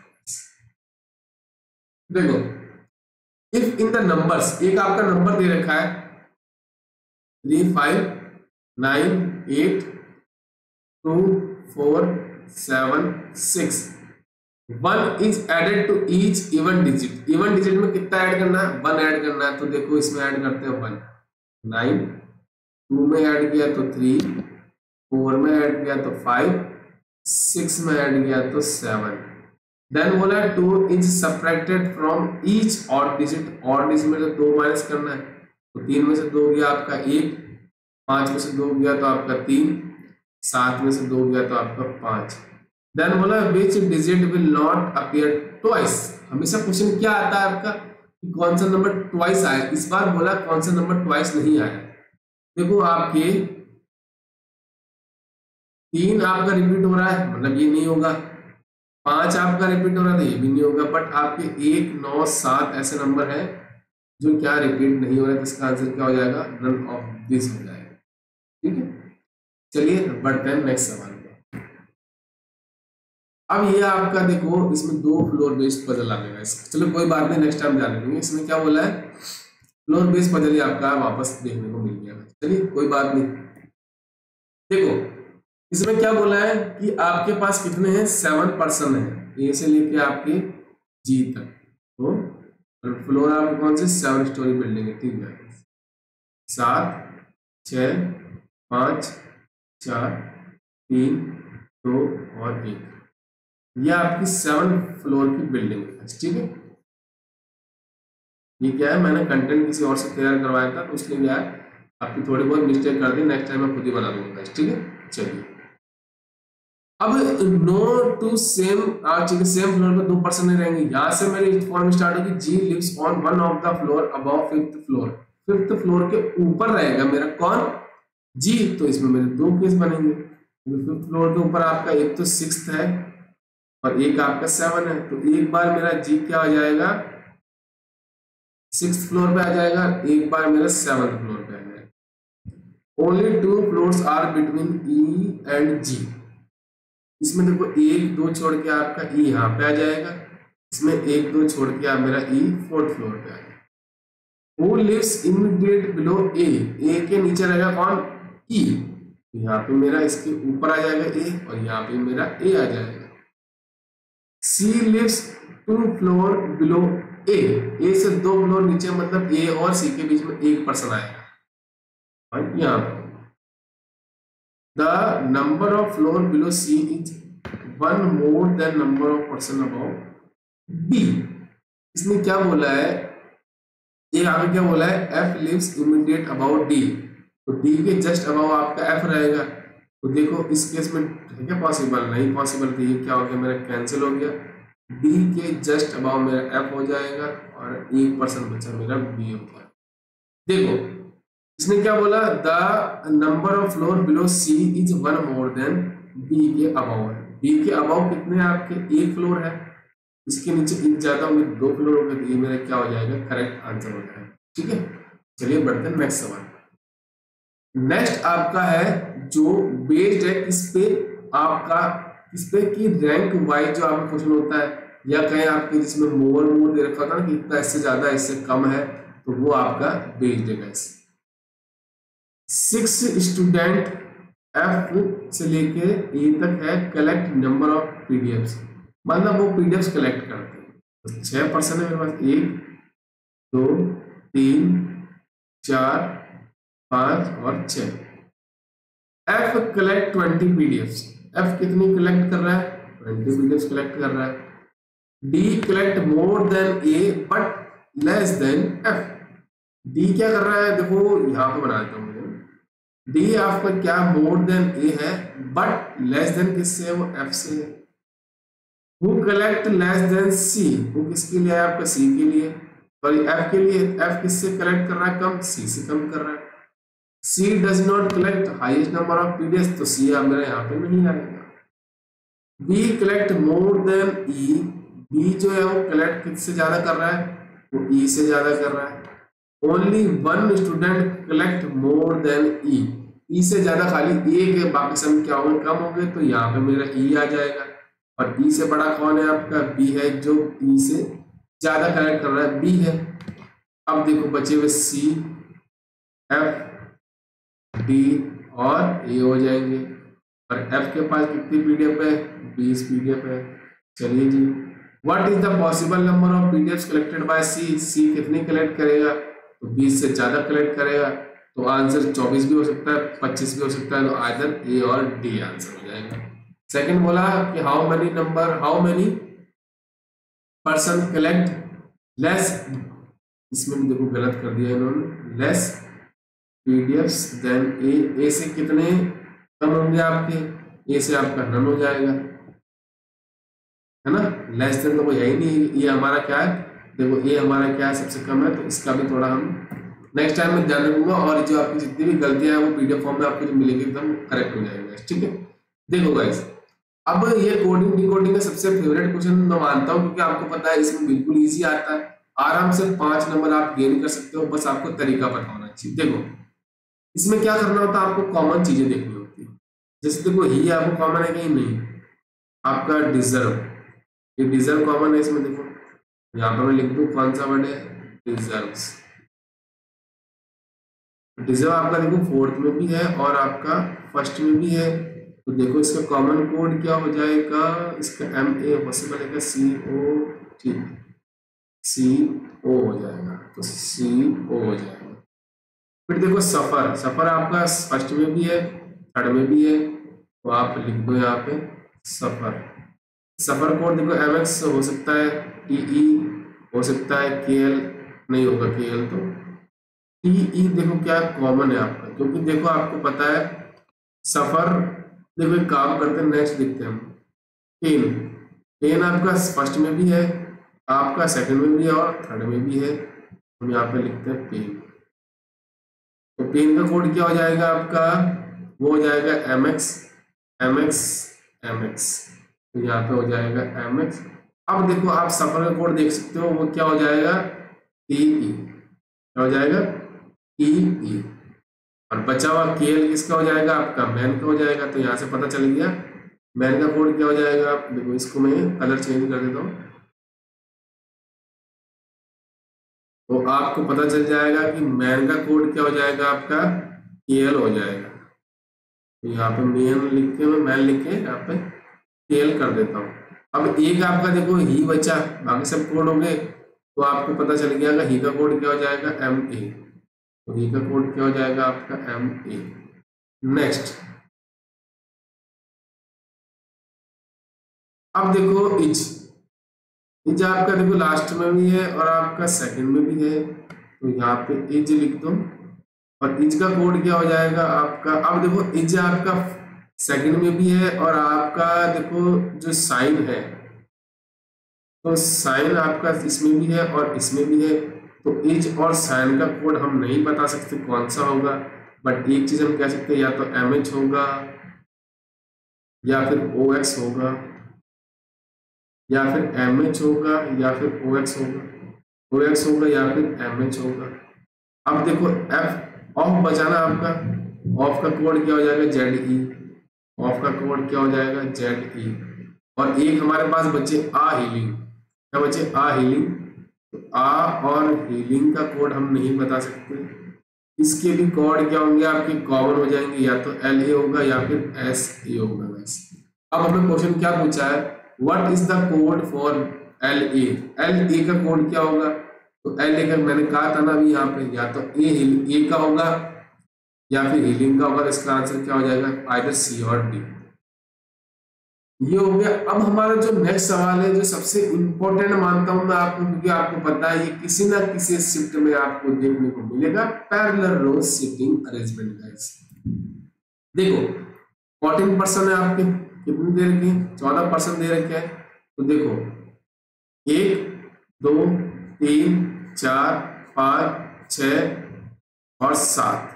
S1: देखो इफ इन द नंबर्स, एक आपका नंबर दे रखा है 3 5 9 8 2 4 7 6, 1 is added to each even digit. Even digit में कितना ऐड करना है, 1 ऐड करना है। तो देखो इसमें ऐड करते हैं 1, 9, 2 में ऐड किया तो 3, 4 में ऐड किया तो 5, 6 में ऐड किया तो 7। देन बोला 2 is subtracted from each odd digit. Odd digit में तो 2 माइनस करना है, तो 3 में से 2 गया आपका 1, 5 में से 2 गया तो आपका 3, 7 में से 2 गया तो आपका 5। देन बोला which digit will not appear twice. हमेशा क्वेश्चन क्या आता है आपका कि कौन सा नंबर ट्वाइस आया। इस बार बोला कौन सा नंबर ट्वाइस नहीं आया। देखो आपके 3 आपका रिपीट हो रहा है, मतलब ये नहीं होगा। 5 आपका रिपीट हो रहा था, ये भी नहीं होगा। बट आपके 1 9 7 ऐसे नंबर है जो क्या रिपीट नहीं हो रहा है, इसका आंसर क्या हो जाएगा, नन ऑफ दिस हो जाएगा। ठीक है, चलिए बढ़ते हैं नेक्स्ट सवाल पे। अब ये आपका देखो इसमें 2 फ्लोर बेस्ड पजल आएगा। चलो कोई बात नहीं, नेक्स्ट टाइम जान लेंगे। इसमें क्या बोला है, फ्लोर बेस्ड पजल ही आपका वापस देखने को मिल गया। चलिए कोई बात नहीं। देखो इसमें क्या बोला है कि आपके पास कितने हैं, 7 पर्सन है, ए से लेके आपके जी तक। तो फ्लोर आपके कौन से, 7 स्टोरी बिल्डिंग है। ठीक है, 7 6 5 4 3 2 और 1, यह आपकी 7 फ्लोर की बिल्डिंग है। ठीक है, ये क्या है, मैंने कंटेंट किसी और से तैयार करवाया था तो उसके लिए आपकी थोड़ी बहुत मिस्टेक कर दी, नेक्स्ट टाइम मैं खुद ही बना दूंगा। ठीक है, चलिए अब no two same same floor पे 2 पर्सन नहीं रहेंगे। यहां से मेरी फॉर्म स्टार्ट होगी, G lives on one of the floor above 5th floor. 5th floor के ऊपर रहेगा मेरा कौन, जी। तो इसमें मेरे 2 केस बनेंगे। 5th फ्लोर के ऊपर आपका एक तो 6th है और एक आपका 7 है। तो एक बार मेरा जी क्या हो जाएगा, 6th फ्लोर पे आ जाएगा, एक बार मेरा 7th फ्लोर पे आ जाएगा। Only 2 floors are between E and G. इसमें देखो 1 2 छोड़ के आपका ई यहाँ पे आ जाएगा, इसमें 1 2 छोड़ के आप मेरा ई 4th फ्लोर पे आ जाएगा। Who lives immediate below A? A के नीचे रहेगा कौन, ई। यहाँ पे मेरा इसके ऊपर आ जाएगा ए और यहाँ पे मेरा ए आ जाएगा। C lives 2 फ्लोर बिलो ए। ए से 2 फ्लोर नीचे, मतलब ए और सी के बीच में 1 पर्सन आएगा। और यहाँ पे the number of floor below C is 1 more than number of person above B। इसने क्या बोला है, ये आगे क्या बोला है, F lives immediate above D। तो D के जस्ट अबाव आपका F रहेगा। तो देखो इस केस में है क्या पॉसिबल, नहीं पॉसिबल। तो ये क्या हो गया, मेरा कैंसिल हो गया। D के जस्ट अबाव मेरा F हो जाएगा और 1 पर्सन बचा मेरा B हो गया। देखो इसने क्या बोला, the number of floor below C is 1 more than B के अबाव है। बी के अबाव कितने हैं आपके, 1 फ्लोर है, इसके नीचे 1 ज्यादा होंगे, 2 फ्लोर हो गए। तो ये मेरा क्या हो जाएगा, करेक्ट आंसर हो जाएगा। ठीक है, चलिए बढ़ते हैं नेक्स्ट सवाल। नेक्स्ट आपका है जो बेस्ड है किस पे, आपका किस पे की रैंक वाइज जो आपका क्वेश्चन होता है, या कहीं आपके जिसमें मोर दे रखा था ना कि इतना इससे ज्यादा इससे कम है, तो वो आपका बेस्ड है। कैसे 6 स्टूडेंट F से लेके E तक है, कलेक्ट नंबर ऑफ पीडीएफ्स। मतलब वो पीडीएफ्स कलेक्ट करते हैं। तो 6 पर्सन है मेरे पास, 1 2 3 4 5 और 6। F collect 20 PDFs. F कितनी कलेक्ट कर रहा है, 20 पीडीएफ्स कलेक्ट कर रहा है। D collect more then A but less than F। D क्या कर रहा है, देखो यहाँ पे बना देता हूँ। डी आपका क्या मोर देन ए है, बट लेस देन किससे है, वो एफ से है। हु कलेक्ट लेस देन सी, वो किसके लिए है, आपका सी के लिए, सॉरी एफ के लिए। एफ किससे कलेक्ट कर रहा है, कम, सी से कम कर रहा है। C does not collect highest number of PDF, तो सी आप मेरा यहाँ पे नहीं आएगा। B collect more than E, B जो है वो कलेक्ट किससे ज्यादा कर रहा है, वो ई से ज्यादा कर रहा है। Only one student collect more than E, E से ज्यादा खाली एक है, बाकी सब क्या होंगे, कम होंगे, तो यहाँ पे मेरा ई आ जाएगा। और ई से बड़ा कौन है, आपका बी है, जो ई से ज्यादा कलेक्ट कर रहा है, बी है। अब देखो बचे हुए सी, एफ, डी और ए हो जाएंगे। और एफ के पास कितनी पीडीएफ है, 20 पीडीएफ है। चलिए जी, what is the possible number of PDF collected by C, C कितनी कलेक्ट करेगा, तो 20 से ज्यादा कलेक्ट करेगा, तो आंसर 24 भी हो सकता है, 25 भी हो सकता है, तो आइदर ए और डी आंसर हो जाएगा। सेकंड बोला कि how many person collect less, इसमें देखो गलत कर दिया इन्होंने, लेस पीडीएफ्स देन ए, ए से कितने कम होंगे आपके, ए से आपका नन हो जाएगा, है ना। लेस देन तो कोई है ही नहीं, ये हमारा क्या है, देखो ये हमारा क्या है, सबसे कम है, तो इसका भी थोड़ा हम नेक्स्ट टाइम में ध्यान रखूंगा। और जो आपकी जितनी भी गलतियां हैं वो पीडीएफ फॉर्म में आपको जो मिलेगी एकदम करेक्ट हो जाएगा, ठीक है। देखो गाइस, अब ये कोडिंग डिकोडिंग का सबसे फेवरेट क्वेश्चन मैं मानता हूँ, क्योंकि आपको पता है इसमें बिल्कुल इजी आता है, आराम से 5 नंबर आप गेन कर सकते हो, बस आपको तरीका पता होना चाहिए। देखो इसमें क्या करना होता है, आपको कॉमन चीजें देखनी होती है। जैसे देखो ही आपको कॉमन है, कहीं नहीं, आपका डिजर्व, ये डिजर्व कॉमन है इसमें। देखो यहाँ पर मैं लिख दूं कौन सा वर्ड है, डिजर्व्स। डिजर्व आपका देखो 4th में भी है और आपका 1st में भी है, तो देखो इसका कॉमन कोड क्या हो जाएगा, इसका MA पॉसिबल है, CO, ठीक है, CO हो जाएगा, तो CO हो जाएगा। फिर देखो सफर, सफर आपका 1st में भी है, 3rd में भी है, तो आप लिख दो यहाँ पे सफर। सफर कोड देखो MX हो सकता है, TE हो सकता है, KL नहीं होगा, KL तो TE देखो क्या कॉमन है आपका, क्योंकि देखो आपको पता है सफर, देखो एक काम करते हैं, नेक्स्ट देखते हैं हम। पेन, पेन आपका 1st में भी है, आपका 2nd में भी है और 3rd में भी है, हम यहाँ पे लिखते हैं पेन। तो पेन का कोड क्या हो जाएगा आपका, वो हो जाएगा MX, तो यहाँ पे हो जाएगा MX। अब देखो आप सफर का कोड देख सकते हो, वो क्या हो जाएगा, TE, क्या हो जाएगा, TE। और बचा हुआ KL किसका हो जाएगा, आपका मैन का हो जाएगा। तो यहाँ से पता चल गया मैन का कोड क्या हो जाएगा। देखो इसको मैं कलर चेंज कर देता हूँ, तो आपको पता चल जाएगा कि मैन का कोड क्या हो जाएगा, आपका KL हो जाएगा। तो यहाँ पे मैन लिख के, मैं मैन लिख के यहाँ पे KL कर देता हूँ। अब एक आपका देखो ही बचा, बाकी सब कोड हो गए, तो आपको पता चल गया ही का कोड क्या हो जाएगा, MA। तो ही का कोड क्या हो जाएगा आपका, MA। नेक्स्ट अब देखो इज, इज आपका देखो लास्ट में भी है और आपका 2nd में भी है, तो यहाँ पे इज लिख दो। और इज का कोड क्या हो जाएगा आपका, अब देखो इज आपका 2nd में भी है और आपका देखो जो साइन है, तो साइन आपका इसमें भी है और इसमें भी है, तो इज और साइन का कोड हम नहीं बता सकते कौन सा होगा, बट एक चीज हम कह सकते हैं, या तो MH होगा या फिर OX होगा, या फिर MH होगा या फिर OX होगा, OX होगा या फिर MH होगा। अब देखो F ऑफ बचाना आपका, ऑफ का कोड क्या हो जाएगा, ZE, ऑफ का कोड क्या हो जाएगा, ZE। और एक हमारे पास बचे आ हीलिंग, क्या बचे, आ हीलिंग, तो आ और हीलिंग का कोड हम नहीं बता सकते, इसके भी कोड क्या होंगे आपके, कॉमन हो जाएंगे, या तो LA होगा या फिर SA होगा। वैसे अब हमें क्वेश्चन क्या पूछा है, what is the code for LA, LA का कोड क्या होगा, तो LA का मैंने कहा था ना अभी यहाँ पे, या तो A का होगा या फिर हीलिंग का होगा, तो इसका आंसर क्या हो जाएगा, आइदर C और D। ये हो गया। अब हमारा जो नेक्स्ट सवाल है, जो सबसे इंपॉर्टेंट मानता हूं मैं आपको, क्योंकि आपको पता है ये किसी ना किसी शिफ्ट में आपको देखने को मिलेगा, पैरेलल रो सीटिंग अरेंजमेंट गाइस। देखो 14% है आपके, कितनी दे रखी है, 14% दे रखे है। तो देखो 1 2 3 4 5 6 और 7,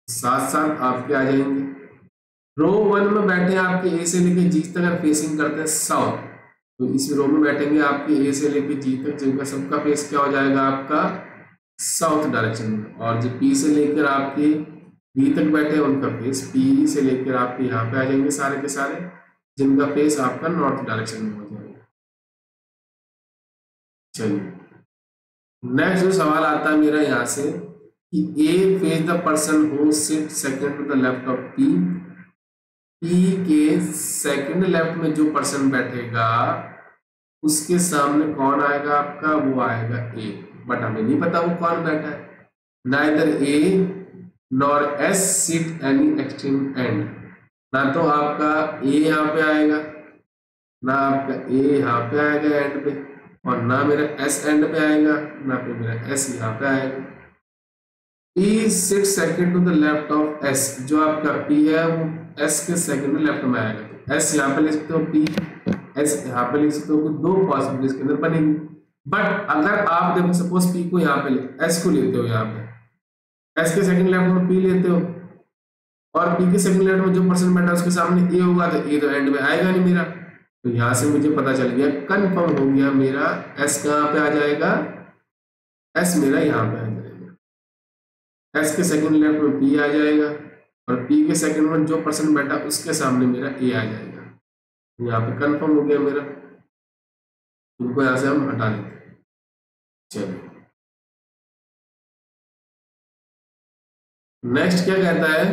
S1: 7 आपके आ जाएंगे। रो 1 में बैठे आपके ए से लेके जी तक, अगर फेसिंग करते हैं साउथ, तो इस रो में बैठेंगे आपके ए से लेके जी तक, जिनका सबका फेस क्या हो जाएगा आपका साउथ डायरेक्शन में। और जो पी से लेकर आपके बी तक बैठे हैं उनका फेस पी से लेकर आपके यहाँ पे आ जाएंगे सारे के सारे, जिनका फेस आपका नॉर्थ डायरेक्शन में हो जाएगा। चलिए नेक्स्ट जो सवाल आता है मेरा यहाँ से कि A face the person who sit second to the left of P, P के सेकंड लेफ्ट में जो पर्सन बैठेगा उसके सामने कौन आएगा आपका, वो आएगा ए, बट हमें नहीं पता वो कौन बैठा है। Neither A nor S sit any extreme end, ना तो आपका ए यहाँ पे आएगा, ना आपका ए यहाँ पे आएगा एंड पे, और ना मेरा एस एंड पे आएगा, ना फिर मेरा एस यहाँ पे आएगा। P sit second to the left of S, जो आपका पी है वो एस के सेकंड लेफ्ट में आएगा, तो एस यहाँ पे लिख सकते हो, पी एस यहाँ पे लिख सकते हो, दो पॉसिबिलिटीज के अंदर बनेगी। बट अगर आप देखो सपोज पी को यहाँ पे एस को लेते हो, यहाँ पे एस के सेकंड लेफ्ट में पी लेते हो, और पी के सेकंड लेफ्ट में जो पर्सन बैठा है उसके सामने ए होगा, तो ए तो एंड में आएगा नहीं मेरा। तो यहाँ से मुझे पता चल गया, कंफर्म हो गया मेरा एस कहाँ पे आ जाएगा, एस मेरा यहाँ पे आ जाएगा। एस के सेकंड लेफ्ट में पी आ जाएगा, और पी के सेकंड में जो पर्सन बैठा उसके सामने मेरा ए आ जाएगा। यहाँ पे कंफर्म हो गया मेरा, इनको यहाँ से हम हटा लेते हैं। चलिए नेक्स्ट क्या कहता है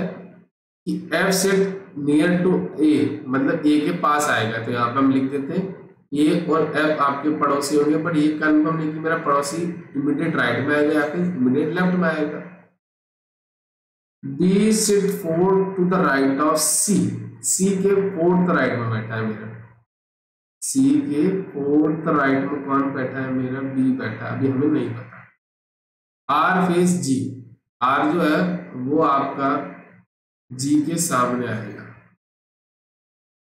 S1: कि एफ सेट नियर टू ए, मतलब ए के पास आएगा, तो यहाँ पे हम लिख देते हैं ए और एफ आपके पड़ोसी होंगे, बट ये कंफर्म नहीं कि मेरा पड़ोसी इमीडिएट राइट में आएगा या फिर इमीडिएट लेफ्ट में आएगा। B sit fourth to the right of C, C के फोर्थ राइट में बैठा है मेरा, सी के फोर्थ राइट में कौन बैठा है मेरा, बी बैठा है, अभी हमें नहीं पता। आर फेस जी, आर जो है वो आपका जी के सामने आएगा।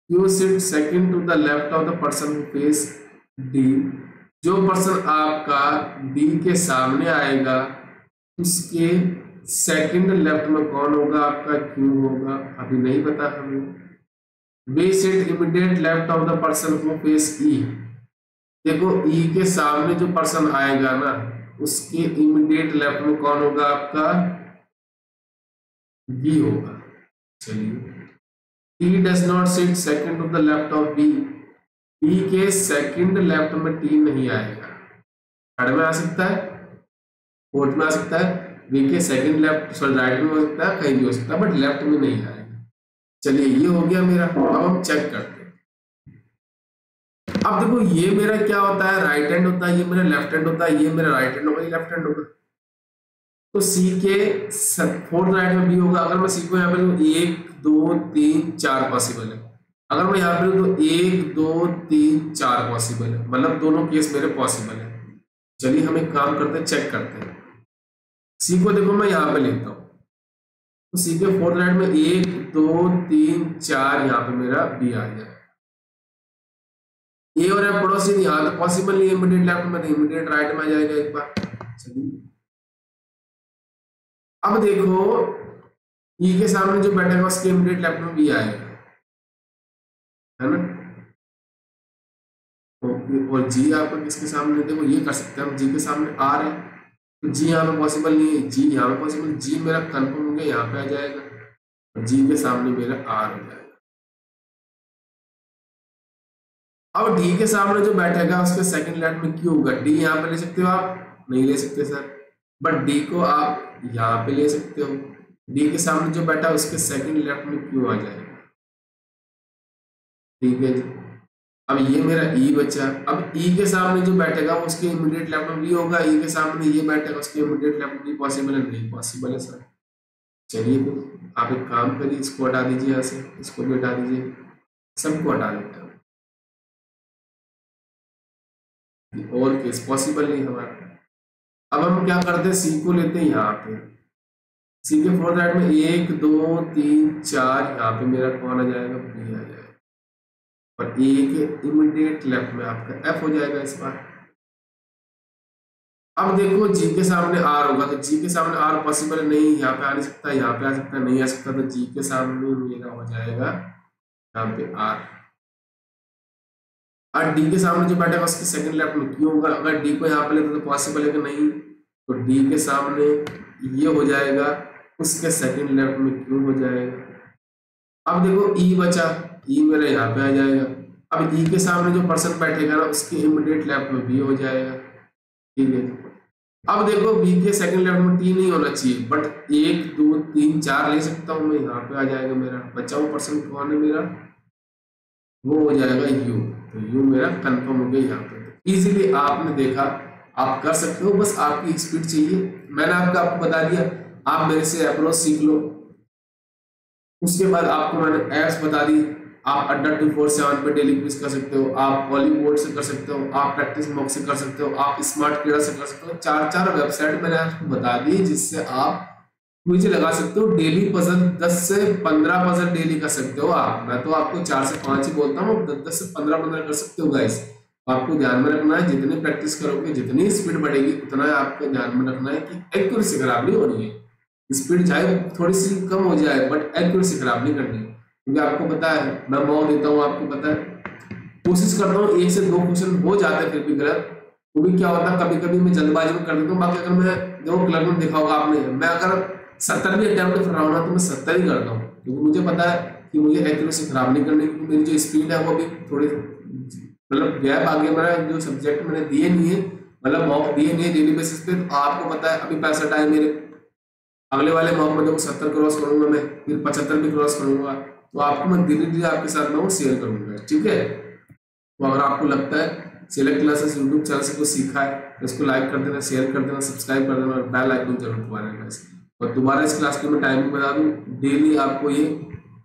S1: Q sit second to the left of the person who face D, जो पर्सन आपका डी के सामने आएगा उसके सेकंड लेफ्ट में कौन होगा आपका, क्यू होगा, अभी नहीं पता हमें। V sit immediate left of the person who face E, देखो ई के सामने जो पर्सन आएगा ना उसके इमीडिएट लेफ्ट में कौन होगा आपका, बी होगा। चलिए T does not sit second to the left of B, B के सेकंड लेफ्ट में टी नहीं आएगा, थर्ड में आ सकता है, फोर्थ में आ सकता है, बी के सेकंड लेफ्ट सॉरी राइट में हो सकता है, कहीं भी हो सकता है, बट लेफ्ट में नहीं आएगा। चलिए ये हो गया मेरा। अब हम चेक करते हैं। अब देखो ये मेरा क्या होता है, राइट हैंड होता है, ये मेरा लेफ्ट हैंड होता है, ये मेरा राइट हैंड होगा, ये लेफ्ट हैंड होगा, तो सी के फोर्थ राइट में भी होगा। अगर मैं सी को यहाँ पे लूँ 1 2 3 4 पॉसिबल है, अगर मैं यहाँ पे लूँ तो 1 2 3 4 पॉसिबल है, मतलब दोनों केस मेरे पॉसिबल है। चलिए हम एक काम करते हैं, चेक करते हैं। सी को देखो मैं यहाँ पे लेता हूँ, तो सी के फोर्थ राइट में 1 2 3 4 यहाँ पे मेरा बी आ गया। ए और एफ पड़ोसी यहाँ तो पॉसिबल नहीं है, इमीडिएट लेफ्ट में, इमीडिएट राइट में आ जाएगा एक बार। चलिए अब देखो ई के सामने जो बैठेगा उसके इमीडिएट लेफ्ट में बी आएगा, है ना। और जी आपको किसके सामने, देखो ये कर सकते हैं हम, जी के सामने आर है, तो जी यहाँ पे पॉसिबल नहीं है, जी यहाँ पे पॉसिबल, जी मेरा कंफर्म हो गया, यहाँ पे आ जाएगा, और जी के सामने मेरा आर हो जाएगा। अब डी के सामने जो बैठेगा उसके सेकंड लेफ्ट में क्यू होगा, डी यहाँ पे ले सकते हो आप, नहीं ले सकते सर, बट डी को आप यहाँ पे ले सकते हो। डी के सामने जो बैठा उसके सेकंड लेफ्ट में क्यू आ जाएगा, ठीक है जी। अब ये मेरा ई बचा, अब ई के सामने जो बैठेगा उसके इमीडिएट लेफ्ट में बी होगा, ई के सामने ये बैठेगा उसके इमीडिएट लेफ्ट में बी पॉसिबल है, नहीं पॉसिबल है सर। चलिए आप एक काम करिए, इसको हटा दीजिए यहाँ से, इसको भी हटा दीजिए, सबको हटा देता हूँ, और केस पॉसिबल नहीं हमारा। अब हम क्या करते हैं, सी को लेते हैं यहाँ पे, सी के फोर्थ राइट में 1 2 3 4, यहाँ पे मेरा कौन आ जाएगा, बी आ जाएगा, और ए के इमीडिएट लेफ्ट में आपका एफ हो जाएगा इस बार। अब देखो जी के सामने आर होगा, तो जी के सामने आर पॉसिबल नहीं, यहाँ पे आ नहीं सकता, यहाँ पे आ सकता नहीं आ सकता, तो जी के सामने मेरा हो जाएगा यहाँ पे आर। और डी के सामने जो बैठेगा उसके सेकंड लेफ्ट में क्यों होगा, अगर डी को यहाँ पे लेते तो पॉसिबल है कि नहीं, तो डी के सामने ये हो जाएगा, उसके सेकंड लेफ्ट में क्यों हो जाएगा। अब देखो ई बचा, ई मेरा यहाँ पे आ जाएगा। अब ई के सामने जो पर्सन बैठेगा ना उसके इमीडिएट लेफ्ट में बी हो जाएगा, ठीक है। अब देखो बी के सेकंड लेफ्ट में टी नहीं होना चाहिए, बट 1 2 3 4 ले सकता हूँ मैं, यहाँ पे आ जाएगा मेरा बचा हुआ पर्सन कौन है मेरा, वो हो जाएगा यू, तो यू मेरा कंफर्म हो गया यहाँ पे। इजीली आपने देखा, आप कर सकते हो, बस आपकी स्पीड चाहिए। मैंने आपको बता दिया, आप मेरे से अप्रोच सीख लो। उसके बाद आपको मैंने एप्स बता दी, आप अड्डा 247 पे डेली क्विज कर सकते हो, आप वॉलीबोर्ड से कर सकते हो, आप प्रैक्टिस मॉक से कर सकते हो, आप स्मार्ट क्रीडा से कर सकते हो। 4 वेबसाइट मैंने आपको बता दी जिससे आप क्विज लगा सकते हो। डेली पजल 10 से 15 पजल डेली कर सकते हो आप। मैं तो आपको 4 से 5 ही बोलता हूँ, 10 से 15 कर सकते हो गाइस। आपको ध्यान में रखना है, जितनी प्रैक्टिस करोगे जितनी स्पीड बढ़ेगी उतना आपको ध्यान में रखना है कि एक्यूरेसी खराब नहीं होनी है। स्पीड चाहे थोड़ी सी कम हो जाए बट एक्यूरेसी खराब नहीं करनी, क्योंकि आपको पता है मैं मॉक देता हूँ, आपको पता है कोशिश करता हूँ 1 से 2 क्वेश्चन हो जाते हैं फिर भी गलत, वो भी क्या होता है कभी कभी मैं जल्दबाजी में कर देता हूँ। बाकी अगर मैं देखो क्लर्क में देखा होगा आपने, मैं अगर 70 भी अटेम्प्ट कर रहा हूँ ना तो मैं 70 ही करता हूँ, क्योंकि मुझे पता है कि मुझे एक्यूरेसी खराब नहीं करनी, क्योंकि मेरी जो स्पीड है वो भी थोड़ी मतलब गैप आगे मेरा जो सब्जेक्ट मैंने दिए नहीं है, मतलब मॉक दिए नहीं है डेली बेसिस पे। तो आपको पता है अभी 65 है मेरे, अगले वाले मॉक में देखो 70 क्रॉस करूंगा मैं, फिर 75 भी क्रॉस करूंगा, तो आपको मैं धीरे धीरे आपके साथ में वो शेयर करूंगा, ठीक है। तो अगर आपको लगता है सिलेक्ट क्लासेस यूट्यूब चैनल से कुछ सीखा है तो इसको लाइक कर देना, शेयर कर देना, सब्सक्राइब कर देना और बेल आइकन जरूर दबा देना। और दोबारा इस क्लास की मैं टाइमिंग बता दूं, डेली आपको ये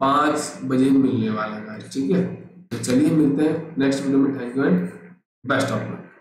S1: 5 बजे मिलने वाला है, ठीक है। तो चलिए मिलते हैं नेक्स्ट वीडियो में। Thank you and best of luck.